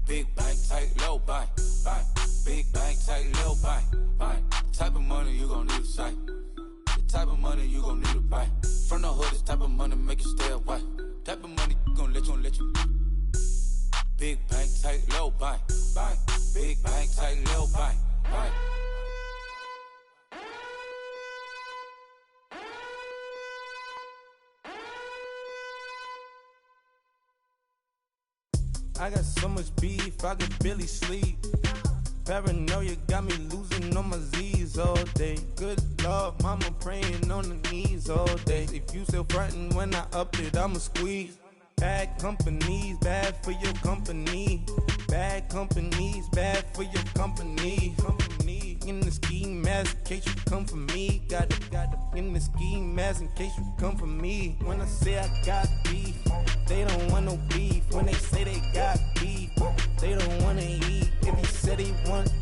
Big bank, tight, low bank. Big bank, tight, low bank. Type of money you gon' need to sight. The type of money you gon' need to buy. From the hood, this type of money make you stay away. Type of money gon' let you. Big bank, tight, low bank. Big bank, tight, low bank. I got so much beef, I could barely sleep. Paranoia got me losing on my Z's all day. Good Lord, mama praying on the knees all day. If you still frontin' when I up it, I'ma squeeze. Bad companies, bad for your company. Bad companies, bad for your company. In the ski mask in case you come for me. Got it in the ski mask in case you come for me. When I say I got beef, they don't want no beef. When they say they got beef, they don't wanna eat. If you said they want,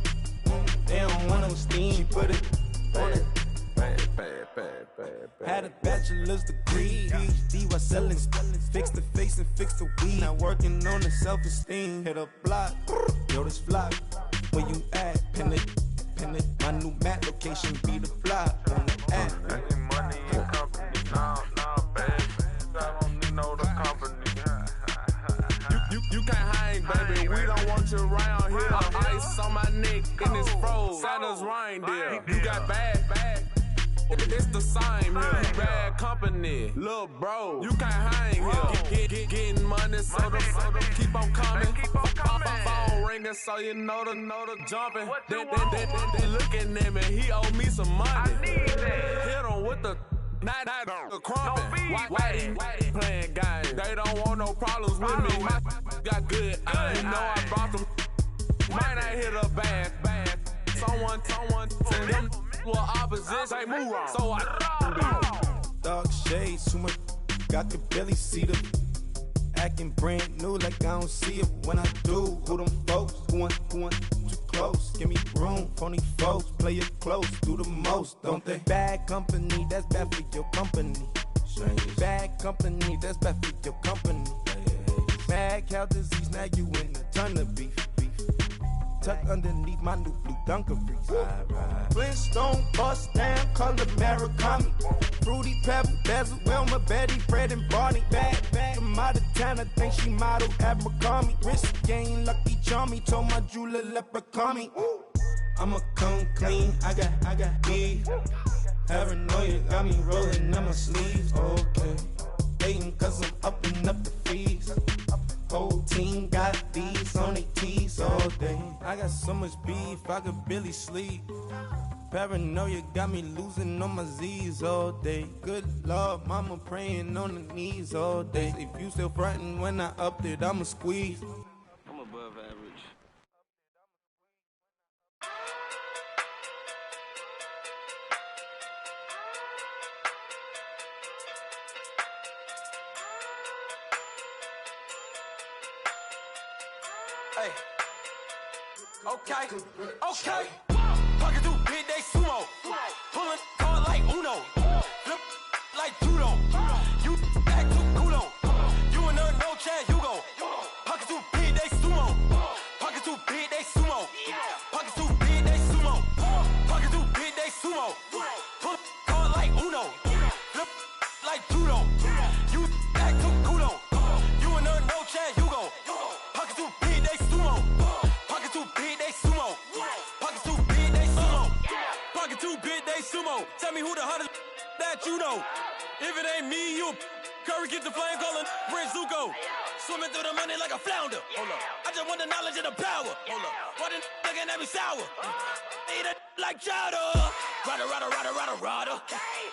they don't want no steam. She put it on it. Had a bachelor's degree, PhD while selling. Fix the face and fix the weed. Now working on the self-esteem. Hit a block, yo this flock. Where you at? Pin it. My new map location be the block on the app. Any money in company, no, baby. I don't need no the company. You can't hang, baby. We don't want you around here. Ice on my neck and it's froze. Santa's reindeer. You got bad. It's the same here. You bad company, little bro. You can't hang here. Getting money, so the keep on coming. Phone ringing, so you know the jumping. They looking at me, he owe me some money. Hit him with the night crumping. Whitey playing games. They don't want no problems with me. My got good. You know I brought them. Might not hit a bad. Someone tell them well opposition. Say move wrong. So I Dark shades, too much. I could barely see them. Acting brand new like I don't see it when I do. Who them folks? Who want too close? Give me room, phony folks. Play it close, do the most, don't they? Bad company, that's bad for your company. Bad company, that's bad for your company. Mad cow disease, now you in a ton of beef. Tuck underneath my new blue Dunkarees. Flintstone, bust down, color Murakami. Fruity Pebble, Basil, Wilma, Betty, Fred, and Barney. Bad from out of town, I think she model Abercrombie. Wrist game, Lucky Charmy, told my jeweler leprechaun. I'ma come clean, I got beef. Paranoia got me rolling on my sleeves. Okay, hating cause I'm upping up the fees. Whole team got these on their tees all day. I got so much beef, I could barely sleep. Paranoia got me losing on my Z's all day. Good Lord, mama praying on the knees all day. If you still frontin' when I upped it, I'ma squeeze. I'm above average. Hey. Okay. Pocket through big day sumo. Pulling card like Uno. Flip like judo. You act too cool on. You and no chance you go. Pocket through big day sumo. Pocket through big day sumo. Pocket through big day sumo. Pocket through big day sumo. Pull card like Uno. Flip me who the hottest that you know. If it ain't me, you Curry get the flame calling Prince Zuko. Swimming through the money like a flounder. Hold up. I just want the knowledge and the power. Hold up. Why the looking at me sour? Eat it like chowder. Rada.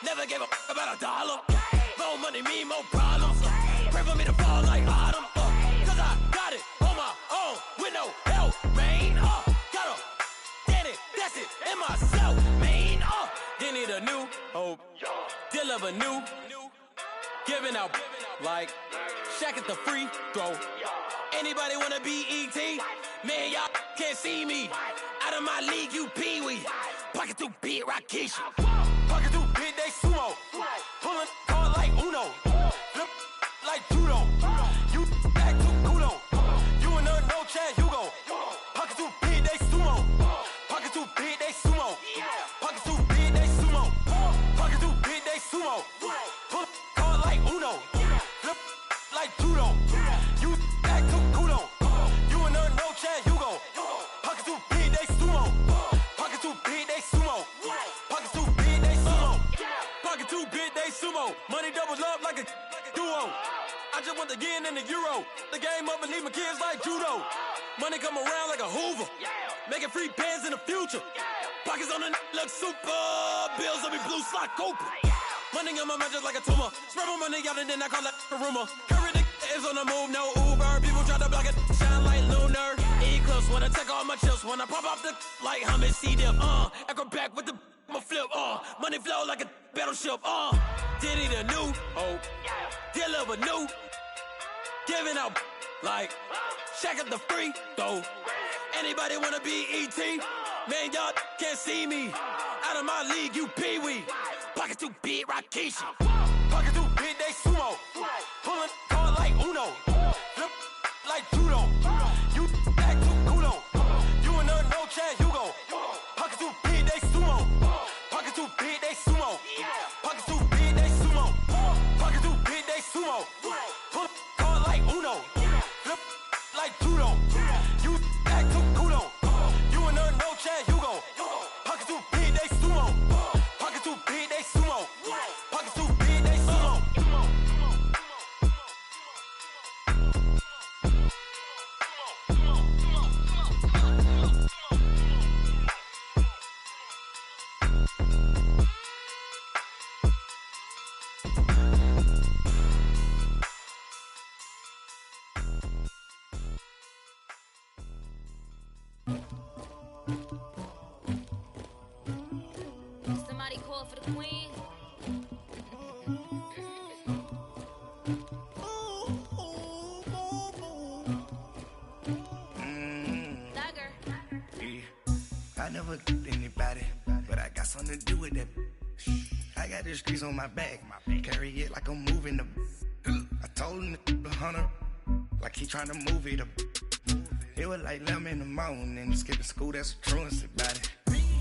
Never gave a about $1. More money, me, more problems. Pray for me to fall like autumn. Cause I got it on my own with no help, man. Got a daddy, that's it, in myself, man. They need a new hope. Deal of a new. Giving out like Shaq at the free throw. Anybody wanna be E.T.? Man, y'all can't see me. Out of my league, you pee-wee. Pocket too big, Rakesh. Pocket too big, they sumo. Pulling card like Uno. Flip like judo. You act too kudo. You and her, no Chad Hugo. Pocket too big, they sumo. Pocket too big, they sumo. Pocket too big, they sumo. Pocket too big, they sumo. Pull card like Uno. Flip like judo. You act too kudo. You and her, no Chad Hugo. Pocket too big, they sumo. Pocket too big, they sumo. Pocket too big, they sumo. Pocket too big, they sumo. Money doubles up like a duo. I just want the yen and the euro. The game up and leave my kids like judo. Money come around like a Hoover. Making free bands in the future. Pockets on the look super. Bills on me blue slot Cooper. Money on my mind just like a tumor. Spread my money out and then I call it a rumor. Curry the is on the move, no Uber. People try to block it, shine like lunar. Eclipse when I take all my chips. When I pop off the like hummus C-dip. Echo back with the flip. Money flow like a battleship. Diddy the new hope. Deliver new. Giving out like Shaq at the free throw. Anybody wanna be E.T.? Man, y'all can't see me. Out of my league, you pee-wee. Pocket too big, Rakesh. Pocket too big, they sumo. Pulling card like Uno. Flip like judo. You act too kudo. You and her, no Chad Hugo. Pocket too big, they sumo. Pocket too big, they sumo. Pocket too big, they sumo. Pocket too big, they sumo. Pull card like Uno. Flip like judo. You act too kudo. You and her, no Chad Hugo. Pocket too big, they sumo. Pocket too big, they sumo. Pocket too big, they sumo. Somebody call for the queen. I never killed anybody, but I got something to do with that. I got the streets on my back, carry it like I'm moving the. I told him to 100, like he trying to move it up. It was like 11 in the morning, skipping school, that's a truancy about it.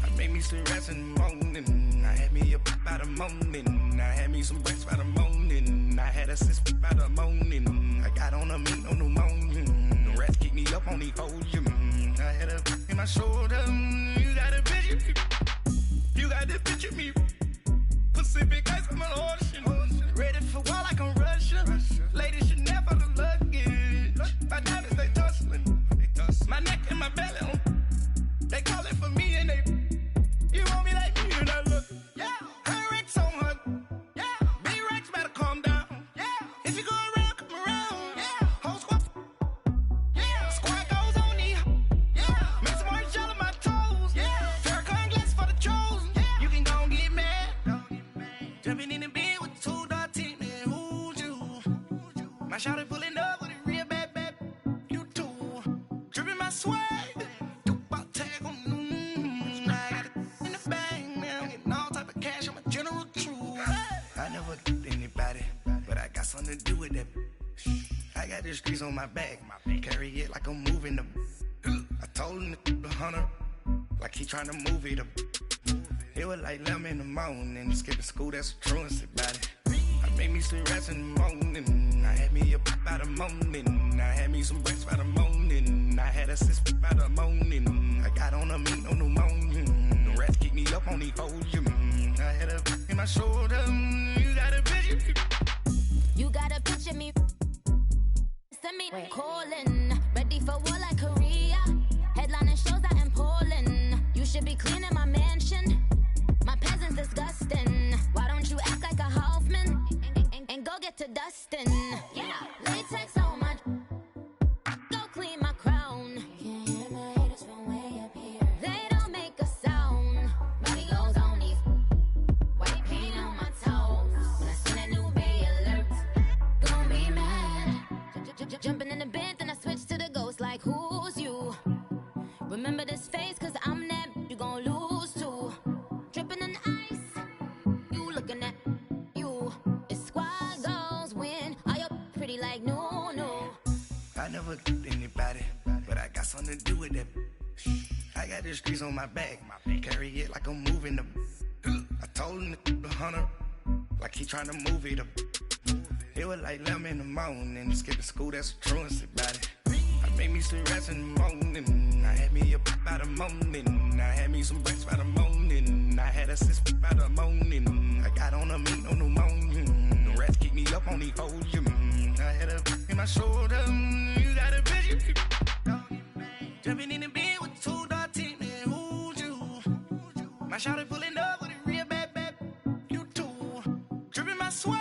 I made me some rest in the morning, I had me up by the morning. I had me some breakfast by the morning, I had a six by the morning. I got on a meat on the morning, the rats keep me up on the volume. I had a in my shoulder, you got a picture, you got the picture me. Pacific ice on my ocean, ready for war like I'm Russia. Ladies should never the luggage, my diamonds they tussling. My neck and my belly, they call it for me and they. You want me like me and I look. Yeah, her Rex on her. Yeah, B-Rex better calm down. Yeah, if you go around, come around. Yeah, whole squad. Yeah, squad goes on me. Yeah, make some orange gel on my toes. Yeah, Farrakhan glass for the chosen. Yeah, you can go and get mad. Jumping in the bed with 2 dark teeth, man, who's you? My shawty pulling up with a real bad. You too. Dripping my swag. Something to do with that. I got the streets on my back, carry it like I'm moving them. I told him to 100, like he trying to move it up. It was like 11 in the morning, skipping school, that's a truancy about it. I made me some rest in the morning, I had me up by the morning. I had me some breakfast by the morning, I had a six by the morning. I got on a meat on the morning, the rats keep me up on the volume. I I had a in my shoulder. You got a picture. You got a picture me. Send me calling. Ready for war like Korea. Headlining shows out in Poland. You should be cleaning my mansion. My peasants disgusting. Why don't you act like a Hoffman and go get to dustin'? Yeah, latex on my. Go clean my crown. Can't hear my haters from way up here. They don't make a sound. Money goes on these. White paint on my toes. When I send a new Bay alert, gon' be mad. Jumping in the bed, then I switch to the ghost. Like who's you? Remember this face, cause I'm that you gon' lose too. Dripping in ice, you looking at you. It's squad goals win. Are you pretty like no, no? I never killed anybody, but I got something to do with that. I got the streets on my back, carry it like I'm moving them. I told him to 100, like he trying to move it up. It was like 11 in the morning, skipping school, that's a truancy about it. I made me some rest in the morning, I had me up by the morning. I had me some breakfast by the morning, I had a six by the morning. I got on a meat on the morning, the rats keep me up on the podium. I had a in my shoulder, you got a picture. Jumping in the bed with 2 dark teeth, and who's you? My shawty pulling up with a real bad, you too. Dripping my swag.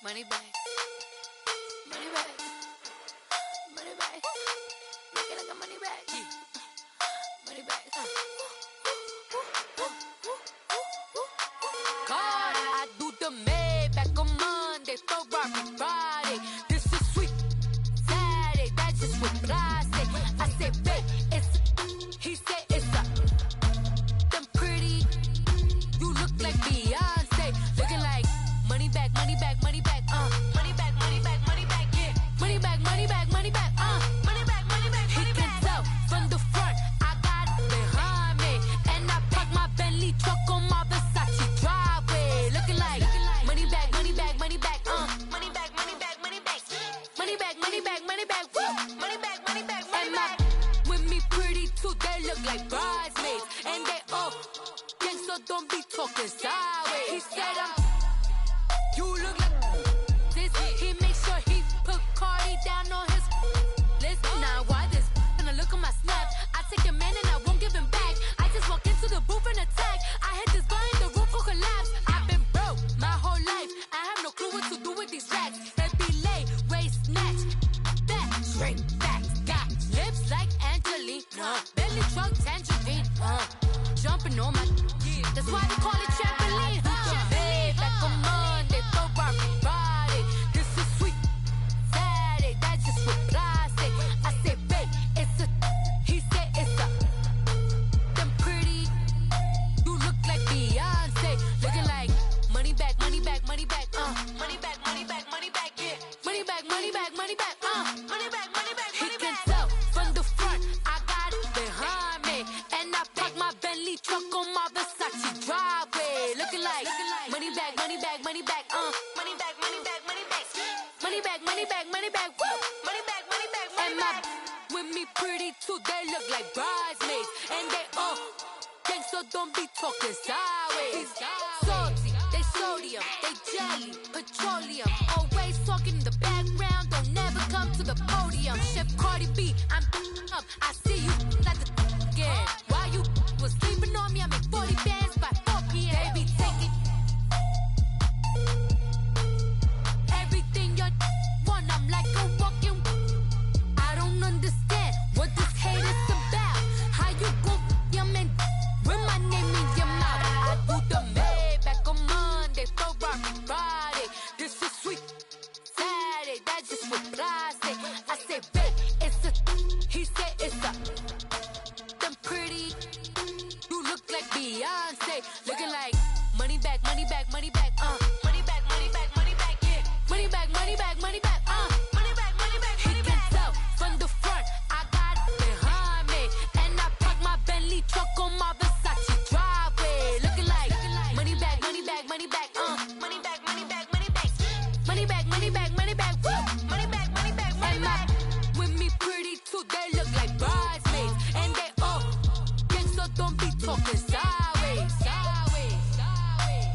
Money back, money back, money back. Make it like a money back, money back. God, I do the Maybach on Monday, Ferrari Friday. This is sweet Saturday, that's just what I say. I say, babe, it's. He said it's a. Them pretty, you look like Beyonce, looking like money back, money back, money back. Money back, money back, money back, yeah. Money back, money back, money back, money back, money back, money back. He can tell from the front, I got it behind me. And I park my Bentley truck on my Versace driveway. Looking like money back, money back, money back, money back, money back, money back. Money back, money back, money back, money back, money back, money back. With me pretty too, they look like bridesmaids. And they all gang, so don't be talking sideways. He said you look like this. He makes sure he put Cardi down on his list. Now why this? And I look at my snap. I take a man and I won't give him back. I just walk into the booth and attack. I hit this button, the roof will collapse. I've been broke my whole life. I have no clue what to do with these racks. That be lay, waist snatch, back, straight back. Got lips like Angelina, belly truck tangerine. Jumping on my, that's why they call it trampoline. Back on Monday, Ferrari Friday. This is sweet Saturday, that's just what I say. I say, babe, it's a. He said it's a. Them pretty, you look like Beyonce, looking like money back, money back, money back, money back, money back, money back, yeah. Money back, money back, money back, money back, money back, money back. He can tell from the front, I got it behind me, and I park my Bentley truck on my Versace driveway, looking like money back, money back, money back, money back, money back, money back, money back, money back, money back, money back, money back, money back. With me pretty too, they look like bridesmaids, and they all gang, so don't be talking sideways. Salty, they sodium, they jelly, petroleum, always talking in the background, don't never come to the podium. Chef Cardi B, I'm up, I see you at the again. While you was sleeping on me, I make 40 bands by 4 p.m. Baby, take it. Everything you want, I'm like a walking. I don't understand what this hate is about. How you go, your man, with my name in your mouth. I do the Maybach on Monday, Ferrari Friday. This is sweet Saturday, that's just what I say. I say, babe, it's a. He said money back, money back, woo. Money back, money back, money back. With me pretty too, they look like bridesmaids. And they all gang, so don't be talking sideways, sideways, sideways.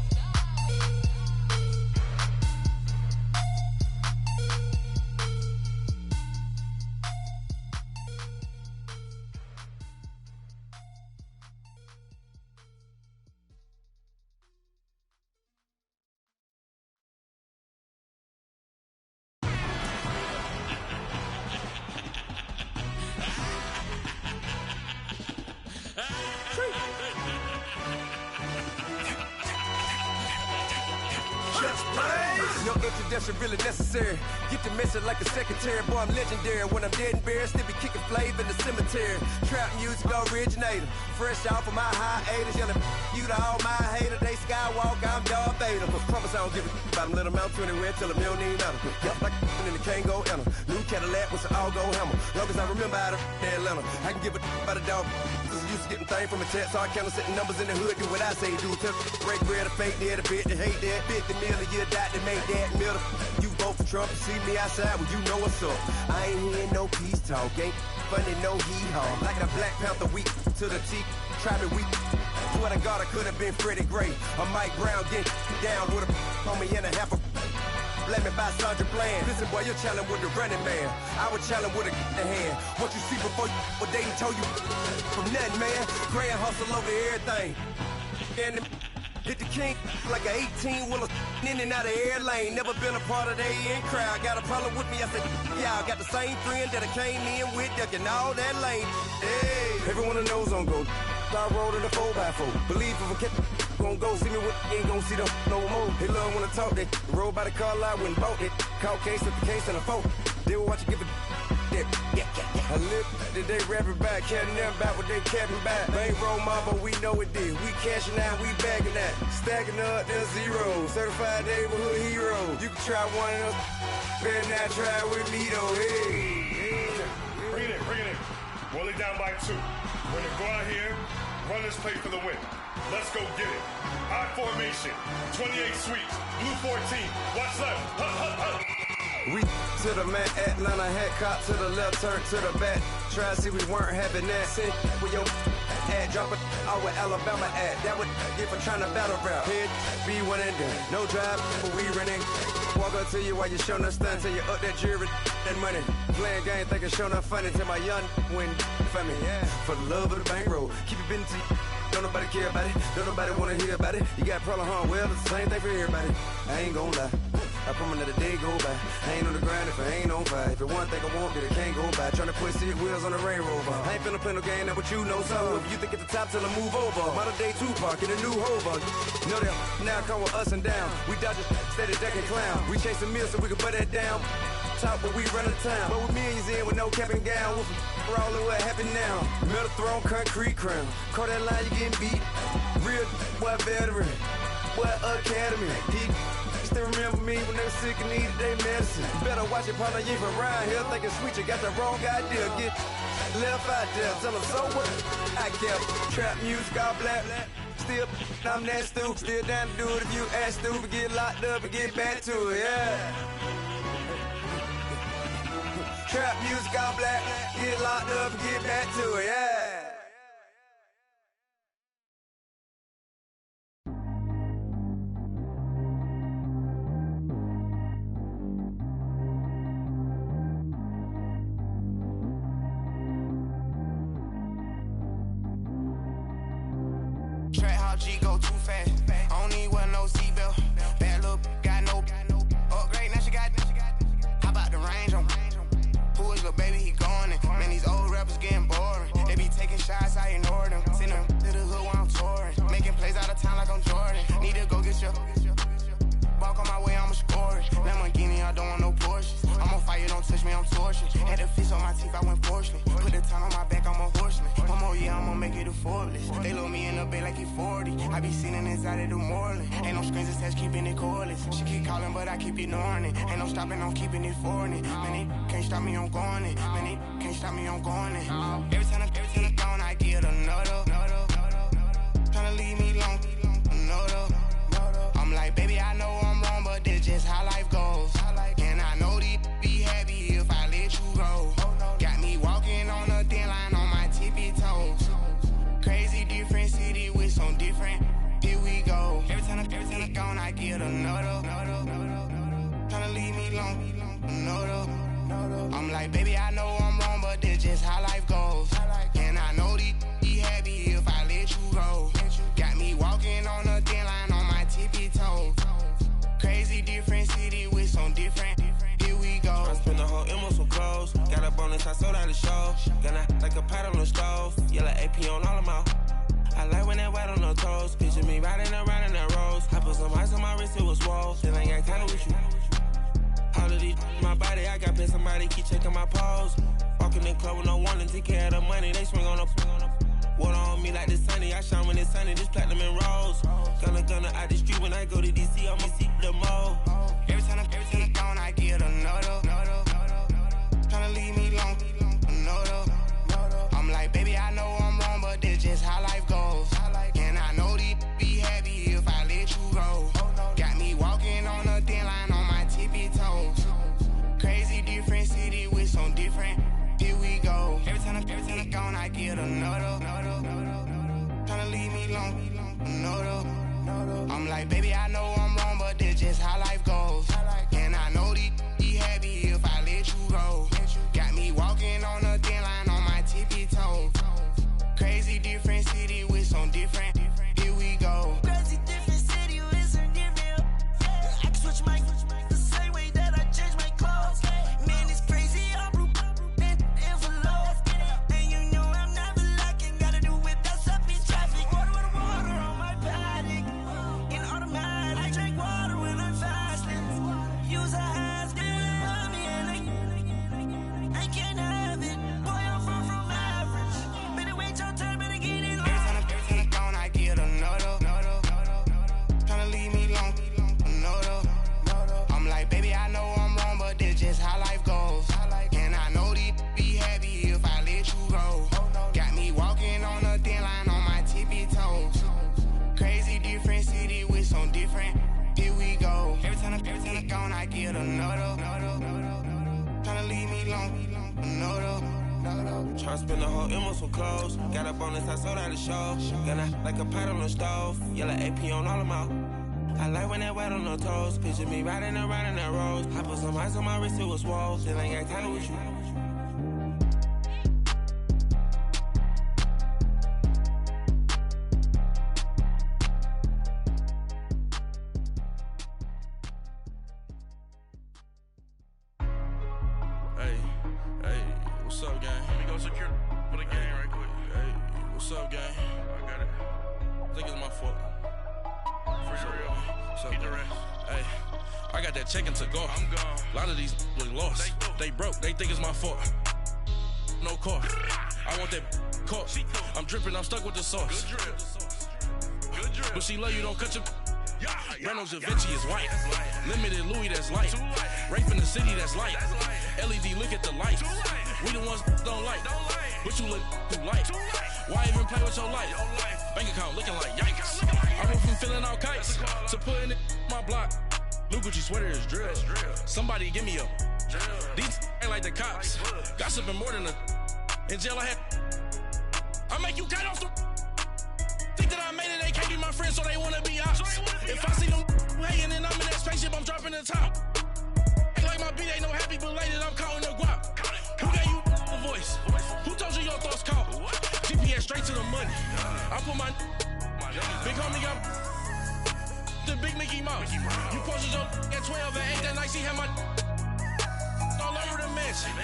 No introduction really necessary. Get the message like a secretary. Boy, I'm legendary. When I'm dead and buried, still be kicking flavor in the cemetery. Trap music originator. Fresh off of my hiatus. Yelling you to all my haters. They skywalk, I'm Darth Vader. Promise I don't give a about them. Let them out to anywhere. Tell them you don't need nothing. Yup, like in the Kango enter. New Cadillac with an all-gold hammer. Long as I remember out of Atlanta. I can give a about a dog. Used to getting things from a text. So I count setting numbers in the hood. Do what I say do. Tell break bread or fake dead. A bit to hate that. 50 million a year died to make that middle. You vote for Trump, you see me outside, well you know what's up. I ain't hearing no peace talk, ain't funny no hee-haw. Like a Black Panther weak to the teeth, try me weak. Swear to God I could have been Freddie Gray or Mike Brown getting down with a on me and a half a. Let me buy Sandra Bland. Listen boy, you're challenging with the running man. I was challenging with a in hand. What you see before you, what they told you from nothing, man. Grand hustle over everything. And hit the king like an 18-wheeler in and out of air lane. Never been a part of the in crowd. Got a problem with me, I said, yeah, I got the same friend that I came in with, ducking all that lane. Hey, everyone knows on go. I rolled in the 4x4. Believe if I kept gon' go, see me with ain't gon' see them no more. They love when I talk, they roll by the car lot, went bought it. Caught case at the case and a phone. They will watch you give a yeah. I live that they rapping back, caring them back what they capping back. They ain't roll mama, we know it did. We cashing out, we bagging that. Stacking up, there's zero. Certified neighborhood hero. You can try one of them, better not try with me though. Hey. Bring it in. Roll it down by 2. We're gonna go out here, run this play for the win. Let's go get it. I formation, 28 sweeps, blue 14. Watch left. We to the man, Atlanta hat cop to the left, turn to the back. Try to see we weren't having that. Send with your ad, drop it out with Alabama ad. That would get for trying to battle rap. Head, be one and done. No drive, but we running. Walk up to you while you showing us stunts. Till you up that jury, that money. Playing game, thinking showing up funny. Till my young win for me. Yeah. For the love of the bankroll. Keep it busy. Don't nobody care about it. Don't nobody wanna hear about it. You got problem, huh? Well, it's the same thing for everybody. I ain't gon' lie. I promise that a day go by. I ain't on the grind if I ain't on fire. If it one thing I want, then it can't go by. Tryna put 6 wheels on the Range Rover. I ain't finna play no game, that what you know. So if you think at the top till I move over. Modern day Tupac in a new Hova. Know that now come with us and down. We dodge it, steady ducking clown. We chasing meals so we can put that down. Top but we run the town. But with millions in with no cap and gown. We're all in what happened now. Metal throne, concrete crown. Call that line, you getting beat. Real boy veteran. Boy academy. Still remember me when they were sick and needed their medicine. Better watch it, partner, you from around here thinking sweet, you got the wrong idea. Get left out there, tell them so what I kept. Trap music, all black. Still, I'm that stupid. Still down to do it if you ask stupid. Get locked up and get back to it, yeah. Trap music, all black. Get locked up and get back to it, yeah. G go too fast. I don't need one no seatbelt. Bad little got no upgrade. Now she got hop out the range on. Who is little baby? He going in. Man, these old rappers getting boring. They be taking shots, I ignore them. Send them to the hood while I'm touring. Making plays out of town like I'm Jordan. Need to go get your walk on my way, I'ma score it. Lamborghini, I don't want no Porsches. I'm on fire, don't touch me, I'm torching. Had the fish on my teeth, I went fortunate. Put the ton on my back, I'm a horseman. One more year, I'ma make it a Forbes. They load me in the bed like he 40. I be sitting inside of the Moreland. Ain't no screens attached, keeping it cordless. She keep calling, but I keep ignoring it. Ain't no stopping, I'm keeping it foreign it. Man, they can't stop me, I'm going it. Man, they can't stop me, I'm going it. Every time I gone, I get another. Tryna leave me alone, another. I'm like, baby, I know I'm wrong, but this just how life goes. long, no though. I'm like, baby, I know I'm wrong, but this just how life goes. And I know these be happy if I let you go. Got me walking on a thin line on my tippy toes. Crazy different city with some different. Here we go. I spent the whole M on some clothes. Got up on this, I sold out the show. Gonna like a pot on the stove. Yellow AP on all of my. I like when that white on the toes. Picture me riding around in that rose. I put some ice on my wrist, it was swole. Still ain't got time with you. All of these my body, I got paid somebody keep checking my pose. Walking in club with no warning, take care of the money. They swing on the water on me like the sunny. I shine when it's sunny, this platinum and rose. Gonna out the street when I go to DC, I'ma see the mo. Every time I'm gone, I get another. Tryna leave me long, I'm like, baby, I know I'm wrong, but this just how life goes. And I know these be happy if I let you go. Got me walking on a thin line on my tippy toes. Crazy different city with some different. Here we go. Every time I'm gone, I get another. Tryna leave me long, I'm like, baby, I know I'm wrong, but this just how life goes. And I know these be happy if I let you go. Got me walking on a thin line on my tippy toes. Crazy different city with some different. Here we go. Crazy different city with some different. I can switch my the same way that I change my clothes. Man, it's crazy. I'm in envelope. And you know I'm never lacking. Gotta do it. That's up in traffic. Water on my paddock. In automatic. I drink water when I'm fasting. Use a ass on me and I can't have it. Boy, I'm far from average. Better wait your turn, better get it long. Every time I'm gone, I get another. Tryna leave me long, I'm like, baby, I know I'm wrong, but this just how life goes. And I know these be happy if I let you go. Got me walking on a thin line on my tippy toes. Crazy different city with some different. Here we go. Every time I'm gone, I get another. Tryna leave me long, Tryna spend the whole M on some clothes. Got up on this, I sold out the show. Gonna like a pot on the stove. Yellow AP on all of my. I like when that white on the toes. Picture me riding around in that rose. I put some ice on my wrist, it was swole. Still ain't got time with you. What's up, gang? Let me go secure for the game right quick. Hey, what's up, gang? I got it. I think it's my fault. For real. What's up, the rest. Hey, I got that check-in to go. I'm gone. A lot of these look lost. They broke. They think it's my fault. No car. I want that caught. I'm dripping. I'm stuck with the sauce. Good drip. Good drip. But she love you. Don't cut your. Reynolds Da Vinci is white. Limited Louis, that's light. Rape in the city, that's light. LED, look at the light. We the ones don't like. But you look too light. Why even play with your life? Bank account looking like yikes. I went from filling out kites to putting it in my block. New Gucci sweater is drill. Somebody give me a. These ain't like the cops. Gossiping more than a. In jail I had. I make you cut off the. Think that I made it, they can't be my friends, so they wanna be ops. If I see them hating and I'm in that spaceship, I'm dropping the top. Ain't like my beat ain't no happy belated, I'm counting the guap. Who gave you a voice? Who told you your thoughts count? GPS straight to the money. I put my big homie got the big Mickey Mouse. You posted your at 12 and 8 that night, she had my all over the mansion.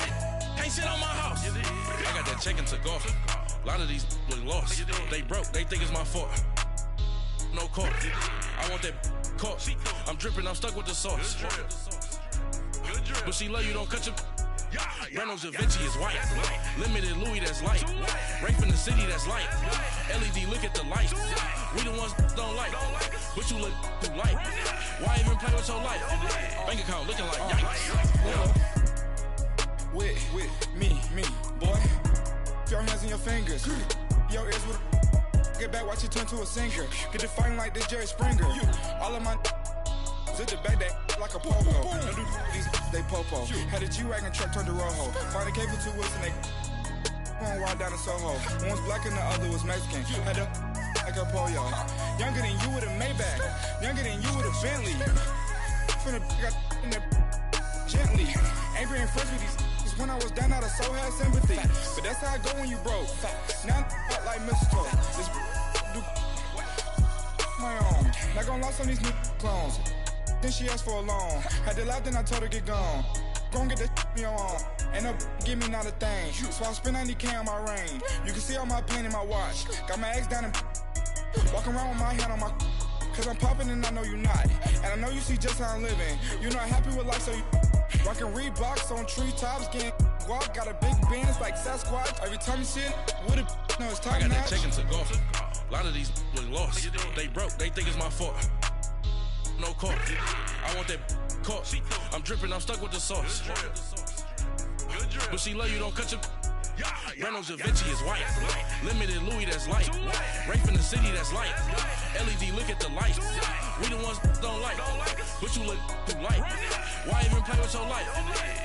Can't sit on my house. I got that check-in to go. A lot of these look lost. They broke, they think it's my fault. No car. I want that caught. I'm dripping, I'm stuck with the sauce. But she love you, don't cut your. Reynolds Da Vinci is white. Limited Louis, that's light. Rape in the city, that's light. LED, look at the light. We the ones don't like. But you look too light. Why even play with your life? Bank account looking like yikes. With me, boy. Your hands and your fingers. Your ears with get back, watch you turn to a singer. Get to fighting like this Jerry Springer. All of my zip the back that like a pogo. Don't do these they popo. Had a G-Wagon truck turned to Rojo. Find a cable 2 wheels and they going wild down in Soho. One was black and the other was Mexican. Had a like a pollo. Younger than you with a Maybach. Younger than you with a Bentley. From the got in the ain't been friends with these cause when I was down, I so had sympathy. But that's how I go when you broke. Now I'm like mistletoe. This do my own. Not gonna lost on these new clones. Then she asked for a loan. Had to laugh, then I told her get gone. Gon' get that me on. Ain't no give me not a thing. So I spend 90K on my ring. You can see all my pain in my watch. Got my ex down and walking around with my hand on my cause I'm popping and I know you not. And I know you see just how I'm living. You're not happy with life, so you rockin' Reeboks on treetops, getting guap. Got a big bands like Sasquatch. Every time you see it, with it, no, it's top I got that that check into golf. A lot of these look lost. They broke, they think it's my fault. No court. I want that caught. I'm dripping, I'm stuck with the sauce. But she love you, don't cut your. Renault Givenchy is white. Limited Louis, that's light. Rape in the city, that's light. LED, look at the light. We the ones don't like. But you look too light. Why even play with your life?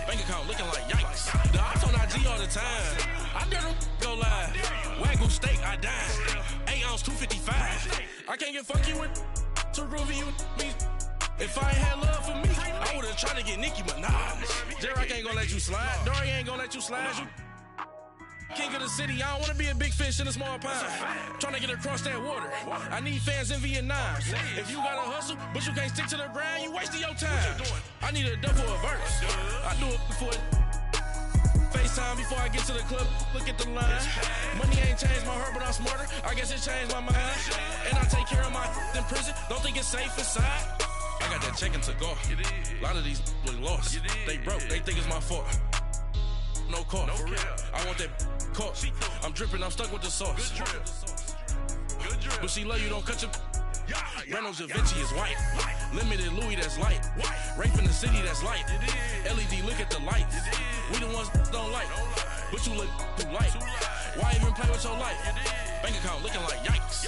Bank account looking like yikes. The ops on IG all the time. I dare them go live. Wagyu steak, I dine. 8 ounce, 255. I can't get funky with too groovy you me. If I ain't had love for me, I would've tried to get Nicki Minaj. J-Rock ain't gonna let you slide. Dory ain't gonna let you slide. You king of the city, I don't wanna be a big fish in a small pond. Trying to get across that water. I need fans in Vietnam. If you gotta hustle, but you can't stick to the grind, you wasting your time. I need a double a verse. I do it before FaceTime before I get to the club. Look at the line. Money ain't changed my heart, but I'm smarter. I guess it changed my mind. And I take care of my in prison. Don't think it's safe inside. I got that check into golf. A lot of these look lost. They broke, they think it's my fault. No court. I want that caught. I'm dripping, I'm stuck with the sauce. But she love you, don't cut your. Renault Givenchy is white. Limited Louis, that's light. Rape in the city, that's light. LED, look at the lights. We the ones don't like. But you look too light. Why even play with your life? Bank account looking like yikes.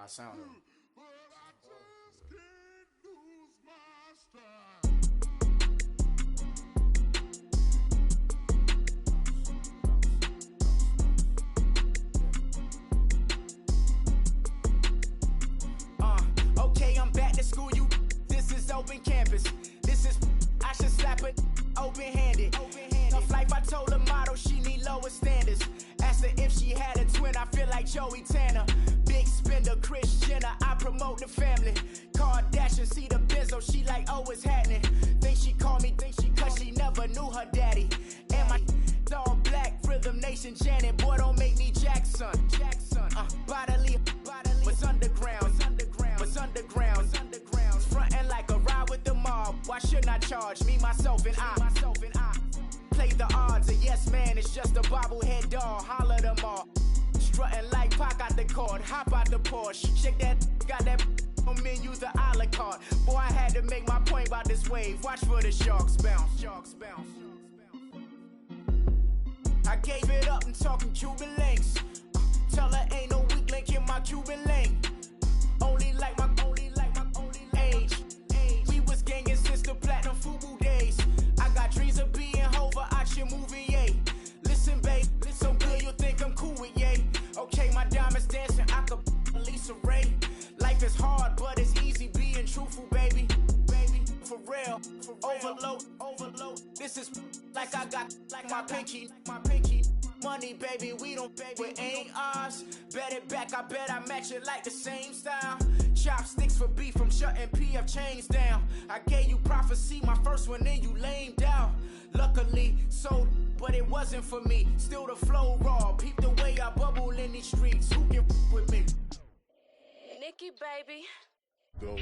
I sound it. Okay, I'm back to school, you. This is open campus. This is, I should slap it open-handed. Tough life, I told her motto, she need lower standards. Asked her if she had a twin, I feel like Joey Tanner. Big spender, Kris Jenner, I promote the family. Kardashian, see the Benzo, she like, oh, it's happening. Think she called me, cause she never knew her daddy. And my all black, Rhythm Nation, Janet, boy, don't make me Jackson. Bodily, what's underground, what's underground. Frontin' like a ride with the mob, why shouldn't I charge me, myself, and I? Play the odds, a yes man, it's just a bobblehead doll, holler them all. Strutting like Pac out the court, hop out the Porsche. Shake that, got that on menu, the a la carte. Boy, I had to make my point about this wave. Watch for the sharks bounce. Sharks bounce. I gave it up and talking Cuban links. Tell her ain't no weak link in my Cuban link. Only like my age. We was gangin' since the platinum FUBU days. I got dreams of being Hova out your movie, yay. Listen, babe, so good you think I'm cool with yay. Okay, my diamonds dancing, I could Lisa Ray. Life is hard, but it's easy being truthful, baby. For real, overload. This is like I got like my pinky. Money, baby, we don't pay, it ain't ours. Bet it back, I bet I match it like the same style. Chopsticks for beef from shutting PF chains down. I gave you prophecy, my first one, then you lamed out. Luckily, sold, but it wasn't for me. Still the flow raw, peep the way I bubble in these streets. Who can with me? Nicki, baby. Go.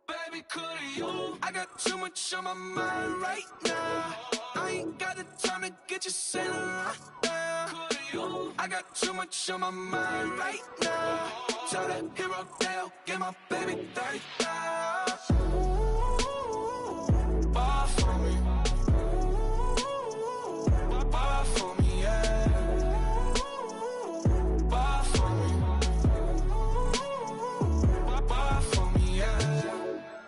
Baby, could you? I got too much on my mind right now. I ain't got the time to get you sailing right now. Could you? I got too much on my mind right now. Tell that hero Dale, get my baby 30,000. Ball for me. Ball for me, yeah. Ball for me. Ball for me, yeah.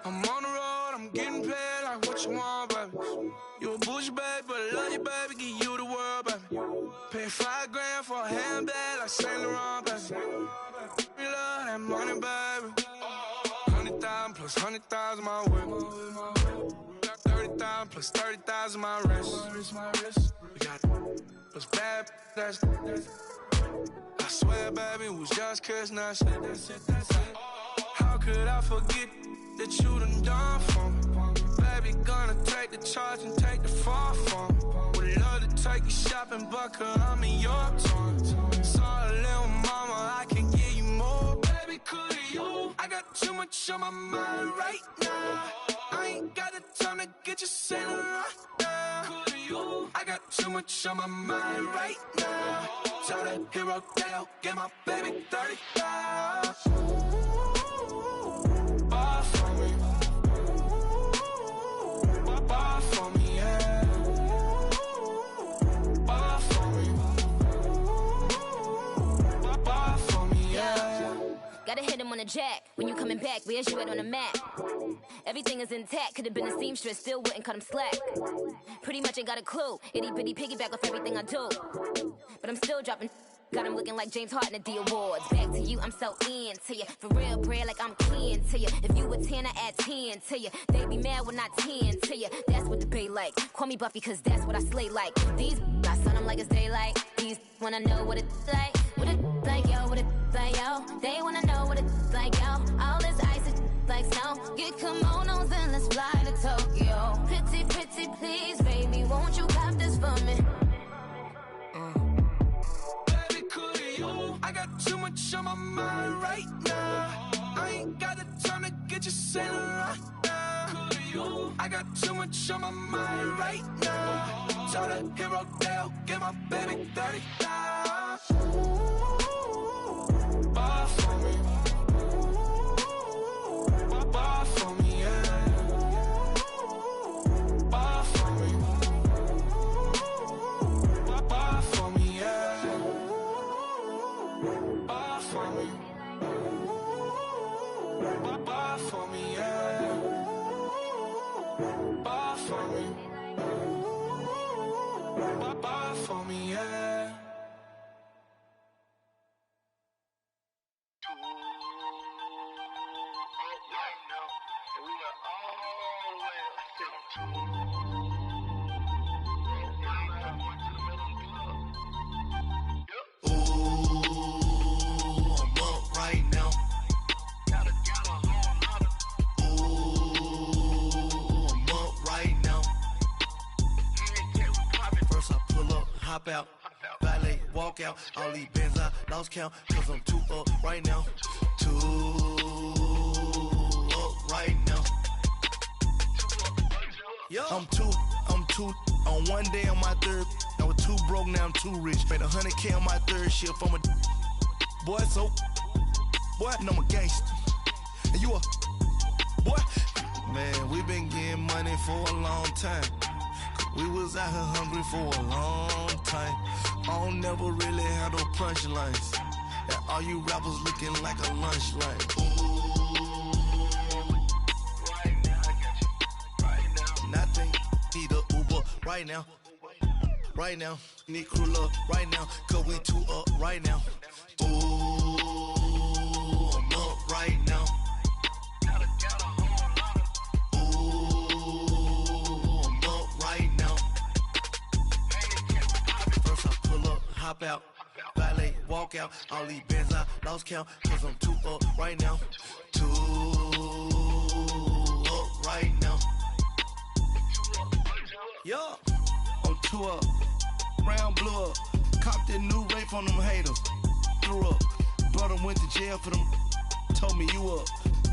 I'm on the road, I'm getting paid like what you want, baby. You a bougie, baby, but I love you, baby. Give you the world, baby. Pay $5 grand for a handbag like Saint Laurent, baby. We love that money, baby. 100,000 plus 100,000 my whip. 30,000 plus 30,000 my wrist. We got those bad, that's I swear, baby, it was just kiss, that's it. How could I forget that you done for me? Baby, gonna take the charge and take the fall from me. Would love to take you shopping, but I'm in your toys. Sorry, little mama, I can give you more. Baby, could you? I got too much on my mind right now. I ain't got the time to get you sailing right now. Could you? I got too much on my mind right now. Tell that hero Dale, get my baby 30,000. Ball for me. Ball for me, yeah. Ball for me. Ball for me, yeah. Gotta hit him on the jack. When you coming back, where's you at on the map? Everything is intact. Could've been a seamstress, still wouldn't cut him slack. Pretty much ain't got a clue. Itty bitty piggyback off everything I do. But I'm still dropping. Got him looking like James Harden at the awards. Back to you, I'm so into you. For real, bread, like I'm kin to you. If you a 10, I add 10 to you. They be mad when I 10 to you. That's what the bay like. Call me Buffy, cause that's what I slay like. These, I son them like it's daylight. These wanna know what it's like. What it like, yo, what it like, yo. They wanna know what it's like, yo. All this ice is like snow. Get kimonos and let's fly to Tokyo. Pretty, pretty, please, baby, won't you cop this for me? I got too much on my mind right now. I ain't got the time to get you sailing right now. I got too much on my mind right now. Tell that hero Dale, get my baby 30,000. Ball for me. Ball for me, yeah. Ball for me. Ball for me, yeah. Ball for me. Ball for me, yeah. Ball for me. Ball for me, yeah. Hop out, valet, walk out. All these bands I lost count, cause I'm too up right now. Too up right now. I'm too on one day on my third. I was too broke, now I'm too rich. Made 100K on my third shift from a boy, so boy, and I'm a gangster. And you a boy. Man, we been getting money for a long time. We was out here hungry for a long time. I don't never really have no punchlines. And all you rappers looking like a lunch line. Right now, I got you. Right now. Nothing. Need a Uber right now. Right now. Need crew love right now. Cause we too up right now. Ooh, I'm up right now. Hop out, valet, walk out. All these bands I lost count, cause I'm too up right now. Too up right now. Yeah, I'm 2 up, round blew up, copped that new rape on them haters, threw up, brother went to jail for them, told me you up,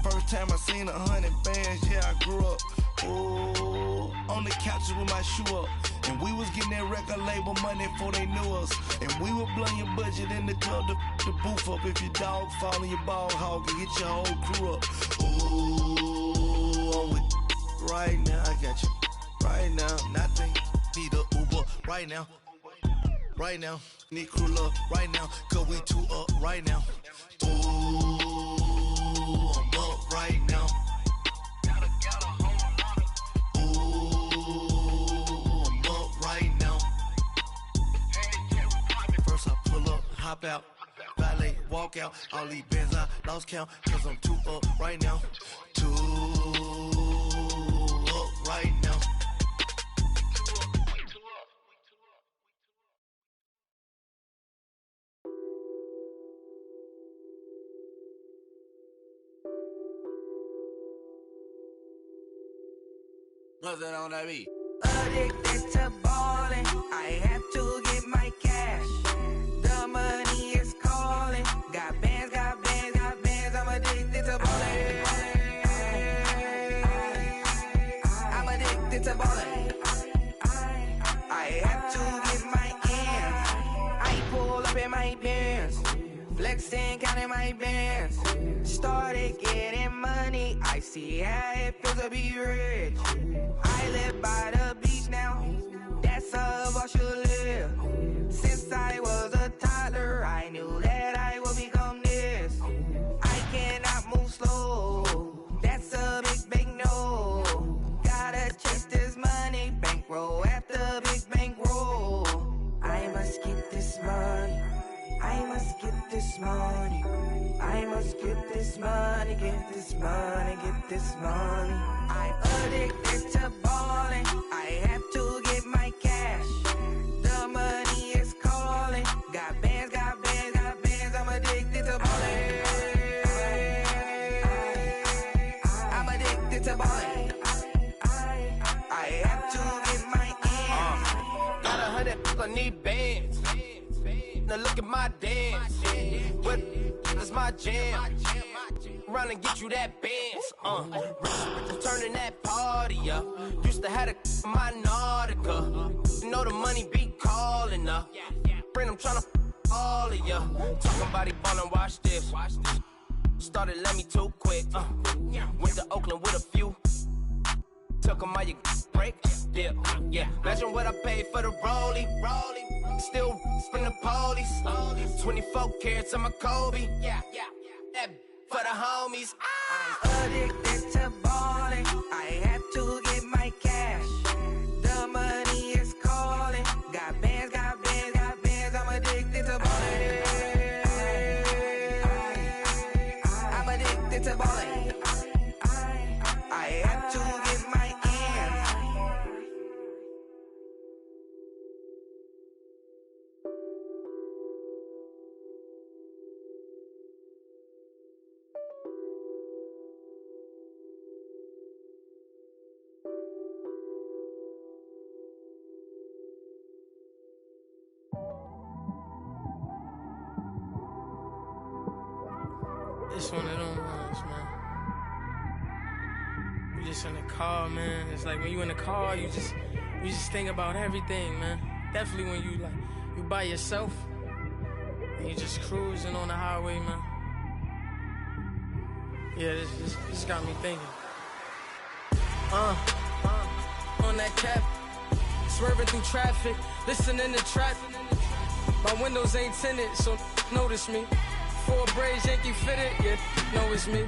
first time I seen 100 bands, yeah I grew up, ooh, on the couches with my shoe up, and we was getting that record label money before they knew us, and we were blowing your budget in the club to booth up, if your dog fall in your ball hog and get your whole crew up, ooh, I'm with right now, I got you. Right now, nothing, need a Uber, right now, need crew love, right now, cause we 2 up, right now, ooh, I'm up right now, ooh, I'm up right now, first I pull up, hop out, valet, walk out, all these bands I lost count, cause I'm 2 up right now, 2 up right now. Nothing on that beat. Addicted to ballin', I have to get my cash. The money is calling. Got bands, got bands, got bands. I'm addicted to ballin'. I'm addicted to ballin'. I have to get my ends. I pull up in my bands, flexing, counting my bands. Started getting money. I see how it feels to be rich. I live by the beach now, that's how I should live. Since I was a toddler, I knew that I would become this. I cannot move slow, that's a big no. Gotta chase this money, bankroll after big bankroll. I must get this money, I must get this money. I must get this money, get this money, get this money. I'm addicted to ballin', I have to get my cash. The money is calling. Got bands, got bands, got bands. I'm addicted to ballin'. I'm addicted to ballin'. I have to get my ends. Got 100, I need bands. Now look at my dance. What is my jam? Run and get you that bands. Turning that party up. Used to have a my Nautica. You know the money be calling up. Friend, I'm tryna all of ya. Talking about he ballin', watch this. Started let me too quick. Went to Oakland with a few. Took 'em all you break. Dip. Yeah. Imagine what I paid for the rollie. Still from the police. 24 carats on my Kobe. Yeah. That for the homies. I'm addicted to ballin'. I have to get my cash. The money is calling. Got bands, got bands, got bands. I'm addicted to ballin'. I'm addicted to ballin'. I have to get my ends. It's one of them ones, man. You just in the car, man. It's like when you in the car, you just think about everything, man. Definitely when you by yourself and you just cruising on the highway, man. Yeah, this got me thinking. On that cap, swerving through traffic, listening to trap. My windows ain't tinted, so notice me. 4 braids, Yankee fitted, yeah, know it's me.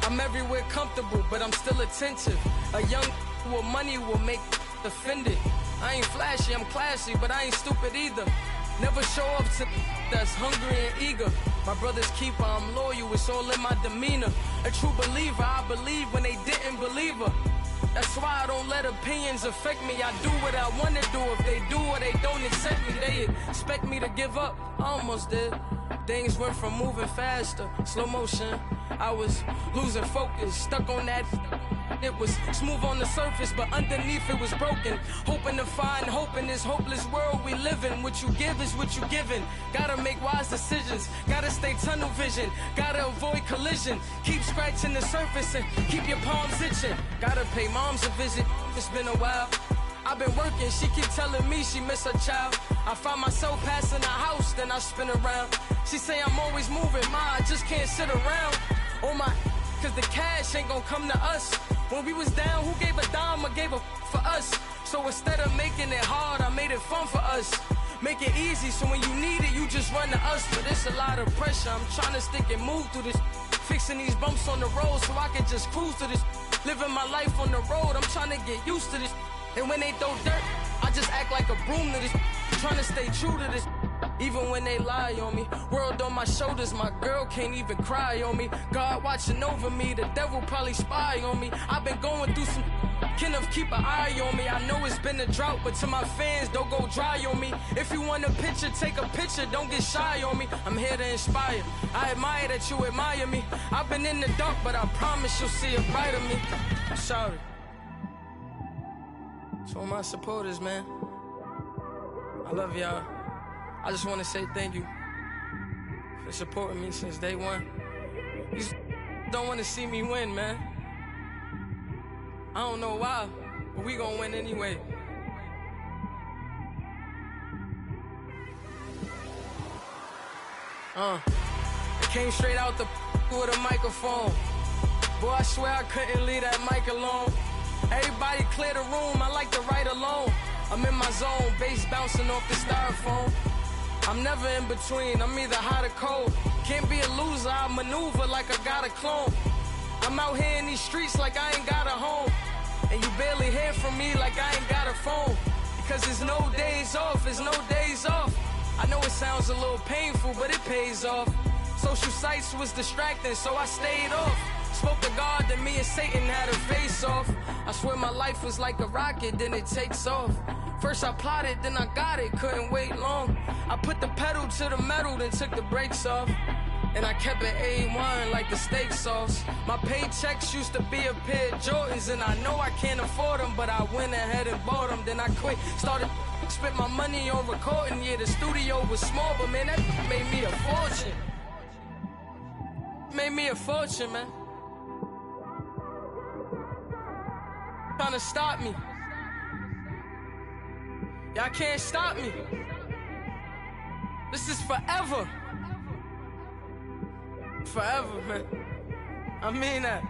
I'm everywhere comfortable, but I'm still attentive. A young with money will make offended. I ain't flashy, I'm classy, but I ain't stupid either. Never show up to that's hungry and eager. My brother's keeper, I'm loyal, it's all in my demeanor. A true believer, I believe when they didn't believe her. That's why I don't let opinions affect me. I do what I want to do. If they do or they don't accept me, they expect me to give up. I almost did. Things went from moving faster, slow motion. I was losing focus, stuck on that. It was smooth on the surface, but underneath it was broken. Hoping to find hope in this hopeless world we live in. What you give is what you given. Gotta make wise decisions. Gotta stay tunnel vision. Gotta avoid collision. Keep scratching the surface and keep your palms itching. Gotta pay moms a visit. It's been a while. I've been working, she keep telling me she miss her child. I find myself passing the house, then I spin around. She say I'm always moving, ma, I just can't sit around. Oh my, cause the cash ain't gon' come to us. When we was down, who gave a dime or gave a for us? So instead of making it hard, I made it fun for us. Make it easy, so when you need it, you just run to us. But it's a lot of pressure, I'm trying to stick and move through this. Fixing these bumps on the road so I can just cruise to this. Living my life on the road, I'm trying to get used to this. And when they throw dirt, I just act like a broom to this. Trying to stay true to this. Even when they lie on me. World on my shoulders, my girl can't even cry on me. God watching over me, the devil probably spy on me. I've been going through some, can of keep an eye on me. I know it's been a drought, but to my fans, don't go dry on me. If you want a picture, take a picture, don't get shy on me. I'm here to inspire, I admire that you admire me. I've been in the dark, but I promise you'll see a brighter me. I'm sorry. To all my supporters, man, I love y'all. I just want to say thank you for supporting me since day one. You don't want to see me win, man. I don't know why, but we gonna win anyway. I came straight out the with a microphone. Boy, I swear I couldn't leave that mic alone. Everybody clear the room, I like to write alone. I'm in my zone, bass bouncing off the styrofoam. I'm never in between, I'm either hot or cold. Can't be a loser, I maneuver like I got a clone. I'm out here in these streets like I ain't got a home. And you barely hear from me like I ain't got a phone. Because there's no days off, there's no days off. I know it sounds a little painful, but it pays off. Social sites was distracting, so I stayed off. Spoke to God, then me and Satan had a face off. I swear my life was like a rocket, then it takes off. First I plotted, then I got it, couldn't wait long. I put the pedal to the metal, then took the brakes off. And I kept it A1 like the steak sauce. My paychecks used to be a pair of Jordans, and I know I can't afford them, but I went ahead and bought them. Then I quit, started spent my money on recording. Yeah, the studio was small, but man, that made me a fortune. Made me a fortune, man. Trying to stop me. Y'all can't stop me. This is forever. Forever, man. I mean that.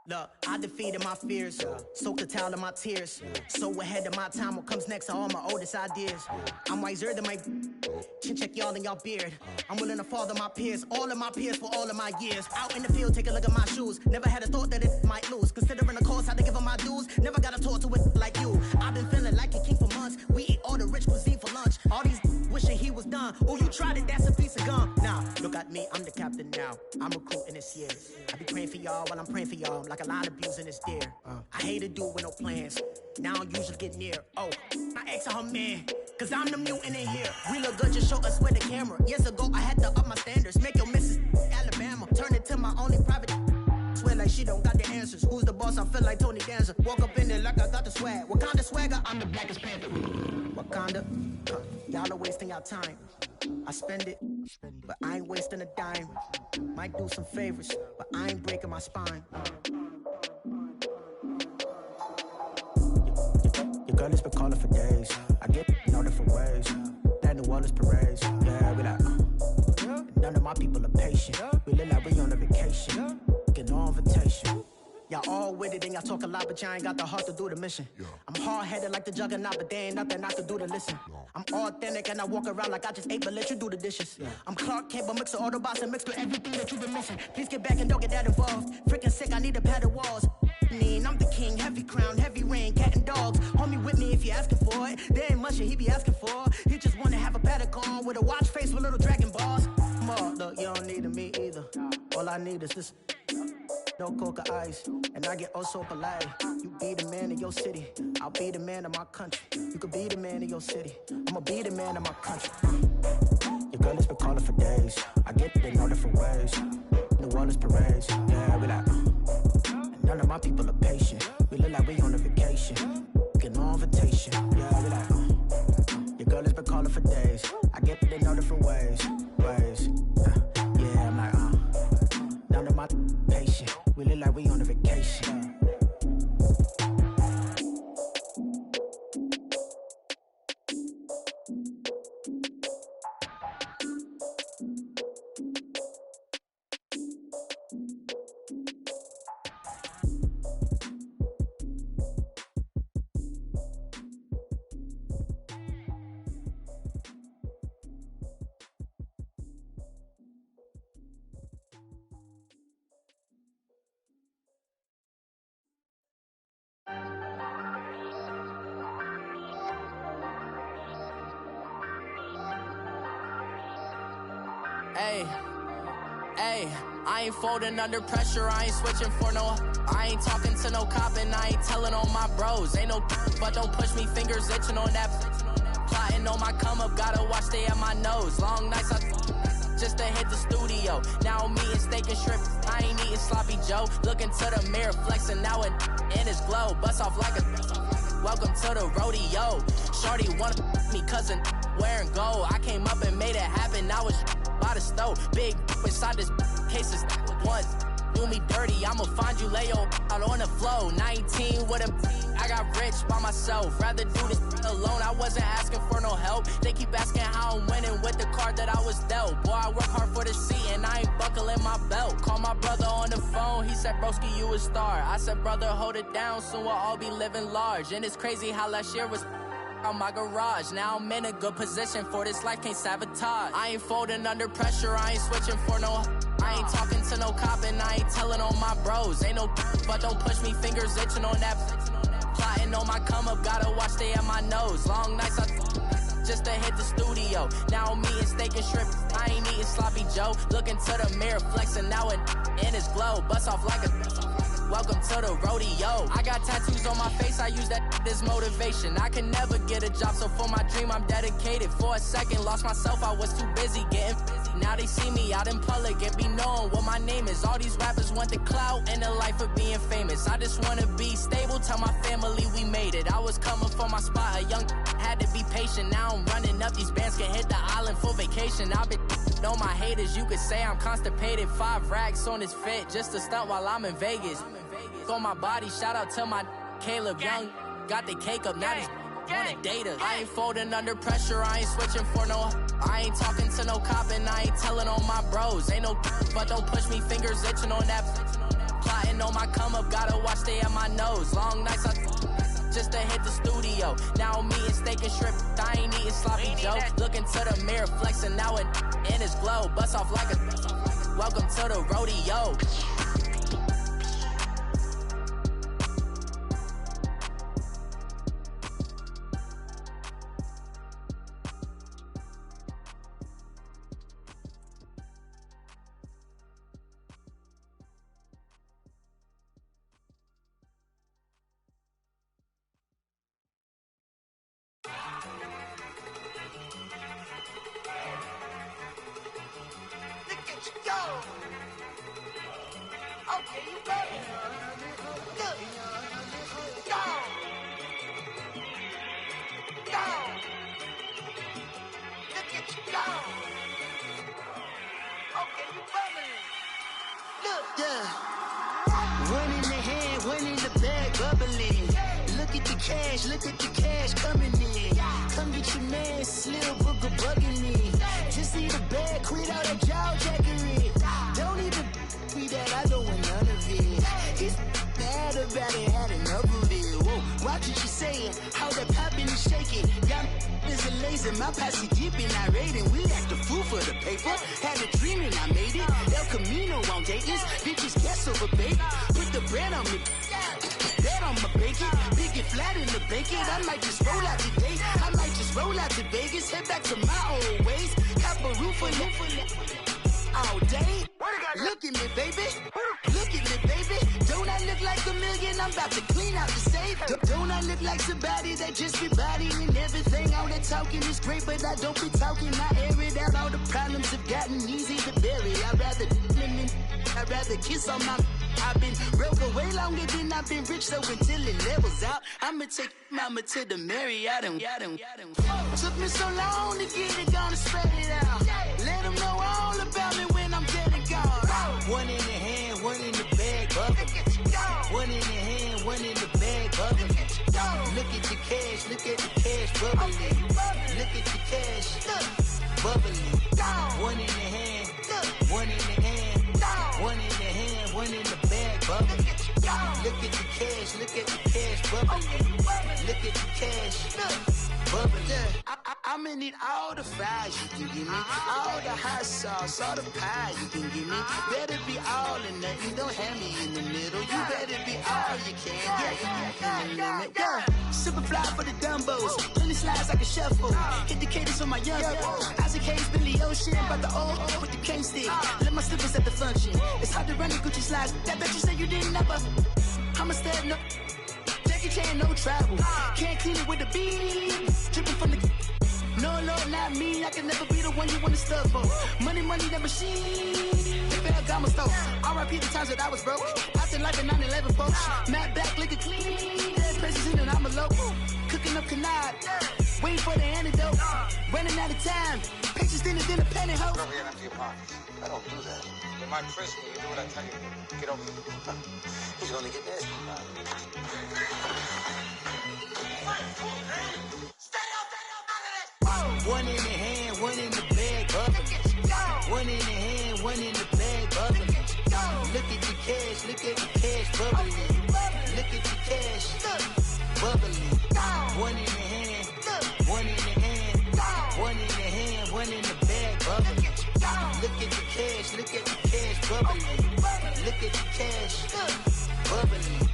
Look, I defeated my fears, soaked the towel in my tears. So ahead of my time, what comes next are all my oldest ideas. I'm wiser than my chin check y'all in y'all beard. I'm willing to father my peers, all of my peers for all of my years. Out in the field, take a look at my shoes. Never had a thought that it might lose. Considering the cost, I had to give them my dues. Never got a talk to it like you. I've been feeling like a king for months. We eat all the rich cuisine for lunch. All these wishing he was done. Oh, you tried it, that's a piece of gum. Nah, look at me, I'm the captain now. I'm recruiting this year. I be praying for y'all while I'm praying for y'all. Like a line abusing this deer. I hate to do it with no plans. Now I usually get near. Oh, I ask her man, cause I'm the mutant in here. We look good, just show us where the camera. Years ago, I had to up my standards. Make your Mrs. Alabama. Turn it to my only private. Swear like she don't got the answers. Who's the boss? I feel like Tony Danza. Walk up in there like I got the swag. Wakanda swagger, I'm the blackest panther. Wakanda, y'all are wasting your time. I spend it, but I ain't wasting a dime. Might do some favors, but I ain't breaking my spine. Your girl has been calling for days. I get no different ways. That New Orleans parades. Yeah, we like, none of my people are patient. We look like we on a vacation. Get no invitation. Y'all all with it and y'all talk a lot, but y'all ain't got the heart to do the mission. I'm hard-headed like the juggernaut, but there ain't nothing I could do to listen. I'm authentic and I walk around like I just ate, but let you do the dishes. I'm Clark Kent, but mix the Autobots and mix with everything that you've been missing. Please get back and don't get that involved. Freaking sick, I need a pad of walls. I'm the king, heavy crown, heavy rain, cat and dogs. Homie with me if you're asking for it. There ain't much that he be asking for. He just wanna have a paddock on with a watch face with little dragon balls. Look, you don't need me either. All I need is this. No coca ice, and I get oh so polite. You be the man of your city, I'll be the man of my country. You could be the man of your city, I'ma be the man of my country. Your girl has been calling for days. I get that they know different ways. New Orleans parades, yeah, we like. And none of my people are patient. We look like we on a vacation. Get no invitation, yeah, we like. Your girl has been calling for days. I get that they know different ways. Yeah, I'm like, none of my patient. We look like we on a vacation. I ain't folding under pressure, I ain't switching for no. I ain't talking to no cop and I ain't telling on my bros. Ain't no but don't push me, fingers itching on that. Plotting on my come up, gotta watch stay at my nose. Long nights just to hit the studio. Now I'm eating steak and shrimp, I ain't eating sloppy Joe. Looking to the mirror, flexing now it in his glow. Bust off like a welcome to the rodeo. Shorty wanna me cousin wearing gold. I came up and made it happen, now it's by the stove. Big inside this cases once do me dirty, I'ma find you lay out on the floor. 19 with a I got rich by myself, rather do this alone. I wasn't asking for no help, they keep asking how I'm winning with the card that I was dealt. Boy, I work hard for the seat and I ain't buckling my belt. Call my brother on the phone, he said broski you a star. I said brother hold it down, soon we'll all be living large. And it's crazy how last year was on my garage. Now I'm in a good position for this life, can't sabotage. I ain't folding under pressure, I ain't switching for no. I ain't talking to no cop and I ain't telling on my bros. Ain't no but don't push me, fingers itching on that. Plotting on my come up, gotta watch stay at my nose. Long nights just to hit the studio. Now I'm eating steak and shrimp, I ain't eating sloppy Joe. Looking to the mirror, flexing now it in his glow. Bust off like a welcome to the rodeo. I got tattoos on my face, I use that as motivation. I can never get a job, so for my dream I'm dedicated. For a second, lost myself, I was too busy getting busy. Now they see me out in public and be knowing what my name is. All these rappers want the clout and the life of being famous. I just wanna be stable, tell my family we made it. I was coming for my spot, a young had to be patient. Now I'm running up, these bands can hit the island for vacation. I've been on my haters, you could say I'm constipated. 5 racks on his fit, just to stunt while I'm in Vegas. On my body, shout out to my Caleb Young. Got the cake up, now these wanna date us. I ain't folding under pressure, I ain't switching for no. I ain't talking to no cop and I ain't telling on my bros. Ain't no but don't push me, fingers itching on that. Plotting on my come up, gotta watch stay at my nose. Long nights just to hit the studio. Now I'm eating steak and shrimp, I ain't eating sloppy Joe. Looking to the mirror, flexing now it in his glow. Bust off like a welcome to the rodeo. Look at the cash coming in. Come get your man, Slim Booger bugging me. Just see the bag, quit all that jaw jackery. Don't even be that, I don't want none of it. He's mad about it, had enough of it. Whoa, watch what you saying, how that poppin' and shaking. Y'all is a laser, in my posse deep and I raid and we act a fool for the paper. Had a dream and I made it. El Camino on Dayton's. Bitches guess over bait. Put the bread on me. Bet I'ma bake it. Big it flat in the bacon. I might just roll out today. I might just roll out to Vegas. Head back to my old ways. Cop a roof for all day. Look at me, baby. Look at me, baby. Don't I look like a million? I'm about to clean out the safe. Don't I look like somebody that just be bodying everything? All that talking is great, but I don't be talking. I air it out. All the problems have gotten easy to bury. I'd rather kiss on my. I've been broke away longer than I've been rich, so until it levels out, I'ma take mama to the Marriott and took me so long to get it, gonna spread it out. Let them know all about me when I'm dead and gone. One in the hand, one in the bag, bubble. One in the hand, one in the bag, bubble. Look at the cash, look at the cash, bubbling. Look at the cash, bubbling. One in the hand, one in the hand, one in the hand, one in the bag, bubbling. Look at the cash, look at the cash, bubbling. Look at the cash, bubbling. I'ma need all the fries you can give me, all the hot sauce, all the pie you can give me. Better be all or nothing, don't have me in the middle. You better be all you can. Yeah. Super fly for the Dumbos, plenty slides like a shuffle. Hit the cadence on my young Isaac Hayes, Billy Ocean, but the old with the cane stick. Let my slippers at the function. It's hard to run the Gucci slides. That bet you say you didn't never. I'ma step no. Jackie Chan, no travel. Can't clean it with the beat. Dripping from the. No, not me. I can never be the one you want to stuff for. Money, the machine. The Ferragamo stove. R.I.P. the times that I was broke. Acting like a 9/11 folks. Matt back, liquor clean. Dead presses in and I'm a local. Cooking up canard. Waiting for the antidote. Running out of time. Pictures in the penny hoe. Over here empty your pockets. I don't do that. You might frisk me. You do what I tell you. Get over here. He's gonna get nasty. One in the hand, one in the bag, bubbling. One in the hand, one in the bag, bubbling. Look at the cash, look at the cash, bubbling. Look at the cash, bubbling. One in the hand, one in the hand, one in the hand, one in the bag, bubbling. Look at the cash, look at the cash, bubbling. Look at the cash, bubbling.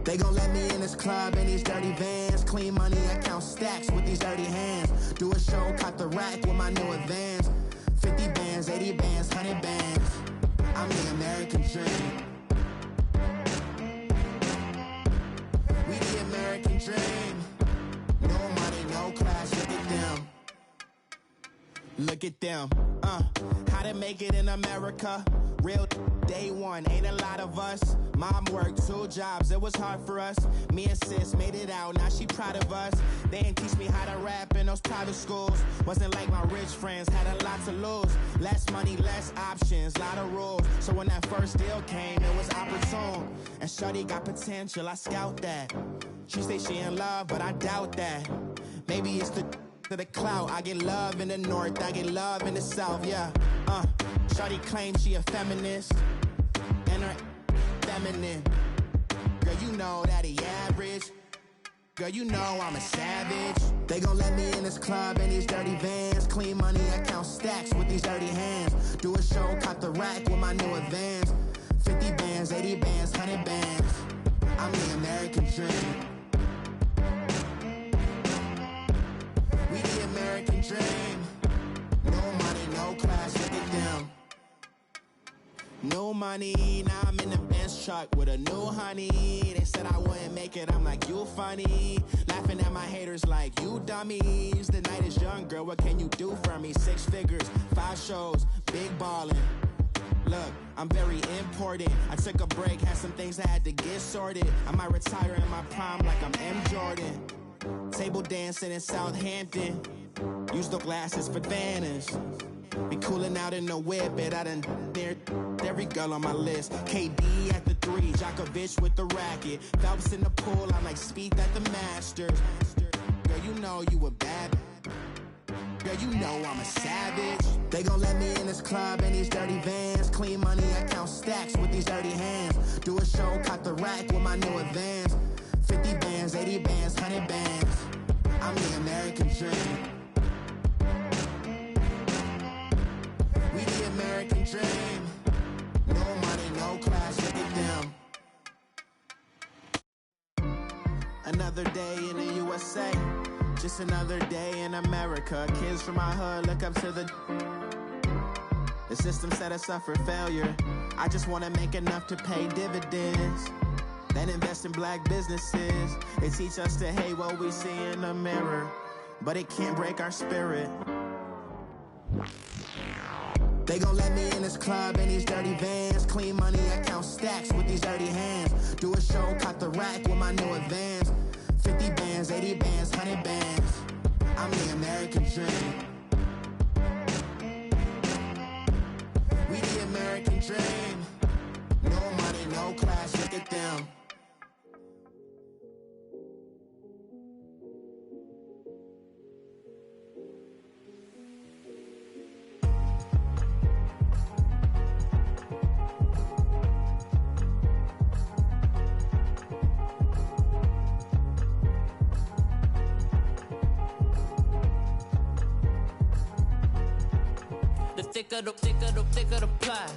They gon' let me in this club in these dirty vans. Clean money, I count stacks with these dirty hands. Do a show, caught the rack with my new advance. 50 bands, 80 bands, 100 bands. I'm the American dream. We the American dream. No money, no class, look at them. Look at them, how to make it in America. Real day one, ain't a lot of us. Mom worked 2 jobs, it was hard for us. Me and sis made it out, now she proud of us. They didn't teach me how to rap in those private schools. Wasn't like my rich friends, had a lot to lose. Less money, less options, lot of rules. So when that first deal came, it was opportune. And shorty got potential, I scout that. She say she in love, but I doubt that. Maybe it's the clout. I get love in the north, I get love in the south, yeah. Shorty claims she a feminist, and her feminine. Girl, you know that he average. Girl, you know I'm a savage. They gon' let me in this club in these dirty vans. Clean money, I count stacks with these dirty hands. Do a show, caught the rack with my new advance. 50 bands, 80 bands, 100 bands. I'm the American dream. We the American dream. No money, no class, look at them. No money, now I'm in the Benz truck with a new honey. They said I wouldn't make it, I'm like, you funny. Laughing at my haters like, you dummies. The night is young, girl, what can you do for me? 6 figures, 5 shows, big ballin'. Look, I'm very important. I took a break, had some things I had to get sorted. I might retire in my prime like I'm M. Jordan. Table dancing in Southampton. Use the glasses for Vanish. Be cooling out in the whip, but I done near every girl on my list. KD at the 3, Djokovic with the racket. Phelps in the pool, I'm like Speed at the Masters. Girl, you know you a bad. Girl, girl, you know I'm a savage. They gon' let me in this club in these dirty vans. Clean money, I count stacks with these dirty hands. Do a show, cock the rack with my new advance. 50 bands, 80 bands, 100 bands. I'm the American dream. We the American dream. No money, no class, look at them. Another day in the USA. Just another day in America. Kids from my hood look up to the system set us up for failure. I just wanna make enough to pay dividends, then invest in black businesses. It teach us to hate what we see in the mirror, but it can't break our spirit. They gon' let me in this club in these dirty vans. Clean money, I count stacks with these dirty hands. Do a show, cock the rack with my new advance. 50 bands, 80 bands, 100 bands. I'm the American dream. We the American dream. No money, no class, look at them. Thicker the pie,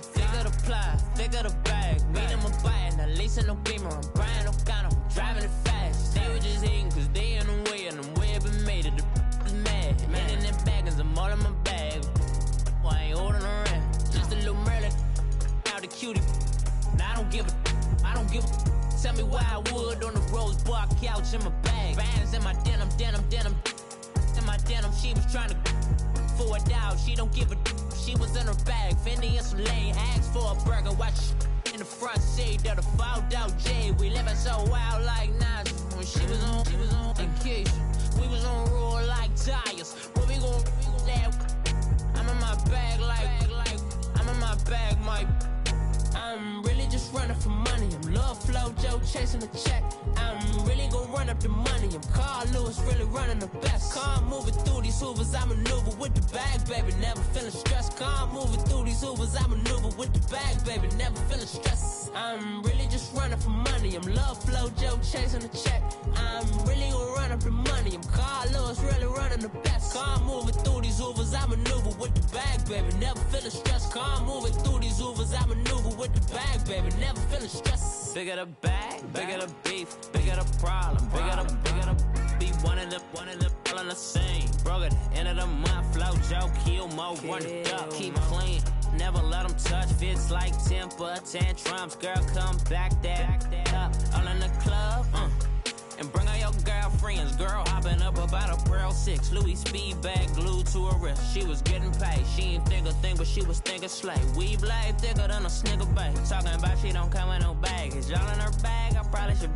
thicker the bag. Meet them a buying, the lace in no beamer. I'm Brian O'Connor, I'm driving it fast. They were just hating cause they in the way, and I'm way up and made it. The is mad. Man in them baggins, I'm all in my bag. Why I ain't holding around? Just a little Merlin, out the cutie. Now I don't give a. Tell me why I would on the rose bar couch in my bag. Bands in my denim. In my denim, she was trying to for a doubt. She don't give a. She was in her bag, Fendi and some lane. Asked for a burger, watch in the front seat of the fouled out J. We living so wild like Nas. When she was on vacation, we was on roll like tires. What we gon' laugh? I'm in my bag like I'm in my bag, Mike. I'm really just running for money. I'm Love Flow Joe chasing the check. I'm really gon' run up the money. I'm Carl Lewis, really running the best. Car moving through these Hoovers, I maneuver with the bag, baby. Never feeling stressed. Car moving through these Hoovers, I maneuver with the bag, baby. Never feeling stressed. I'm really just running for money. I'm Love Flow Joe chasing the check. I'm really gon' run up the money. I'm Carl Lewis, really running the best. Car moving through these Hoovers, I maneuver with the bag, baby. Never feeling stressed. Car moving through these Hoovers, I maneuver with the bag, baby. Never feeling stressed. Bigger the bag, bigger the beef, bigger the problem, bigger the be one of the all in the same. Broke at the end of the month, Flow Joe, kill mo, run it up, keep clean. Never let them touch, fits like temper tantrums. Girl, come back that up, all in the club, and bring all your girlfriends. Girl hopping up about a Pearl 6 Louis speed bag glued to her wrist. She was getting paid, she ain't think a thing, but she was thinking slay. We blade thicker than a snicker bag. Talking about she don't come with no baggage. All in her bag, I probably should.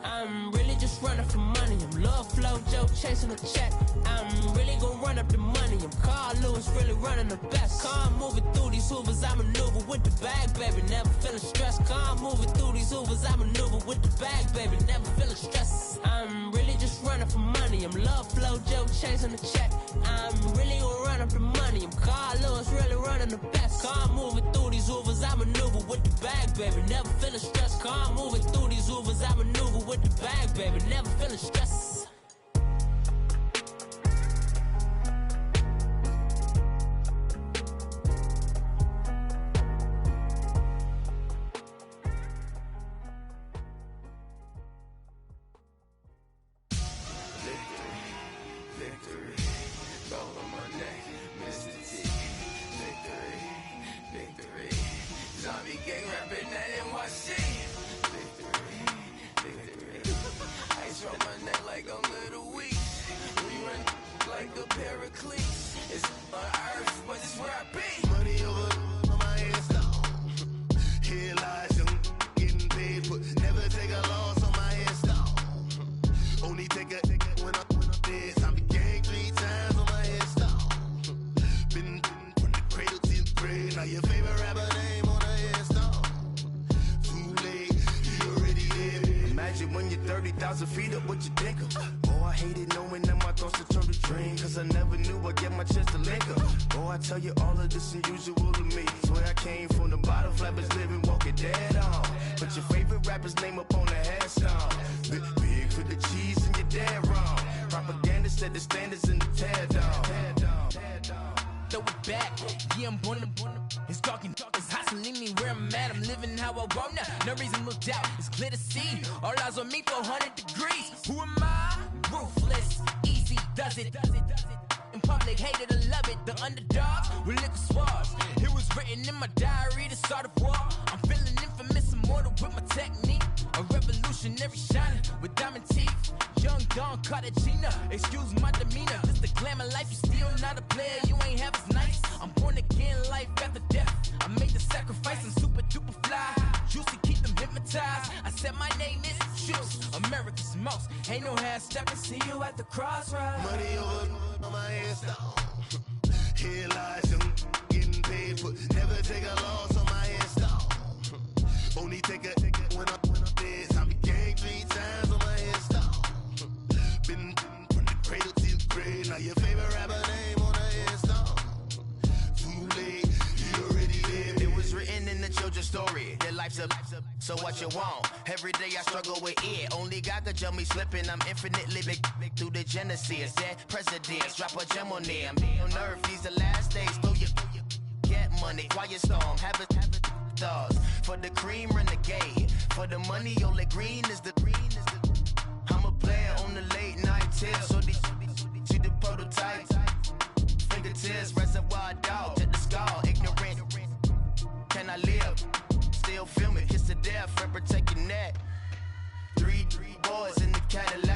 I'm really just running for money. I'm Love Flow Joe chasing a check. I'm really gon' run up the money. I'm Carl Lewis, really running the best. Car moving through these Hoovers, I maneuver with the bag, baby. Never feeling stressed. Car moving through these Hoovers, I maneuver with the bag, baby. Never feeling stressed. I'm really just running for money. I'm Love Flow Joe chasing the check. I'm really gon' run up the money. I'm Carl Lewis, really running the best. Car moving through these Hoovers, I maneuver with the bag, baby. Never feeling stressed. Car moving through these Hoovers, I maneuver with the bag, baby. Never feeling stressed. 30,000 feet up with your dinker. Oh, I hated knowing that my thoughts to turn to dream, cause I never knew I'd get my chance to link up. Oh, I tell you all of this unusual to me. Swear I came from the bottom, flappers living, walking dead on. Put your favorite rapper's name up on the headstone. Big for the cheese and you're dead wrong. Propaganda set the standards in the tear down. Throw it back, yeah, I'm born to. It's talking, it's hot, so leave me where I'm at. I'm living how I want now. No reason to look down, it's clear to see. All eyes on me for 100 degrees. Who am I? Ruthless, easy, does it. In public, hated to love it. The underdogs with liquor swabs. It was written in my diary to start a war. I'm feeling infamous, immortal with my technique. A revolutionary shining with diamond teeth. Young Don Cartagena, excuse my demeanor. This the glamour life, you still not a player. You ain't half as nice. I'm born again, life after death. I made the sacrifice, I'm super duper fly. Juicy, keep them hypnotized. I said my name is Juice, America's most. Ain't no half stepping, see you at the crossroads. Money over on my headstone. Here lies them getting paid for. Never take a loss on my headstone. Only take a when I'm dead. I be gang 3 times on my headstone. Been from the cradle to the grave. Now your favorite rapper name on the headstone. Too late, you already lived. It was written in the children's story. Their life's up, so what you want? Every day I struggle with it. Only God could jump me slipping. I'm infinitely big through the genesis. Dead presidents, drop a gem on them. On earth, these the last days. Throw your get money, quiet storm. Have it thoughts. For the cream, renegade. For the money, only green is the. I'm a player on the late night tip. So these see the prototype. Fingertips, reservoir dog. Check the skull, ignorant. Can I live? Still film it. Kiss to death, friend, protect your neck. 3 boys in the Cadillac.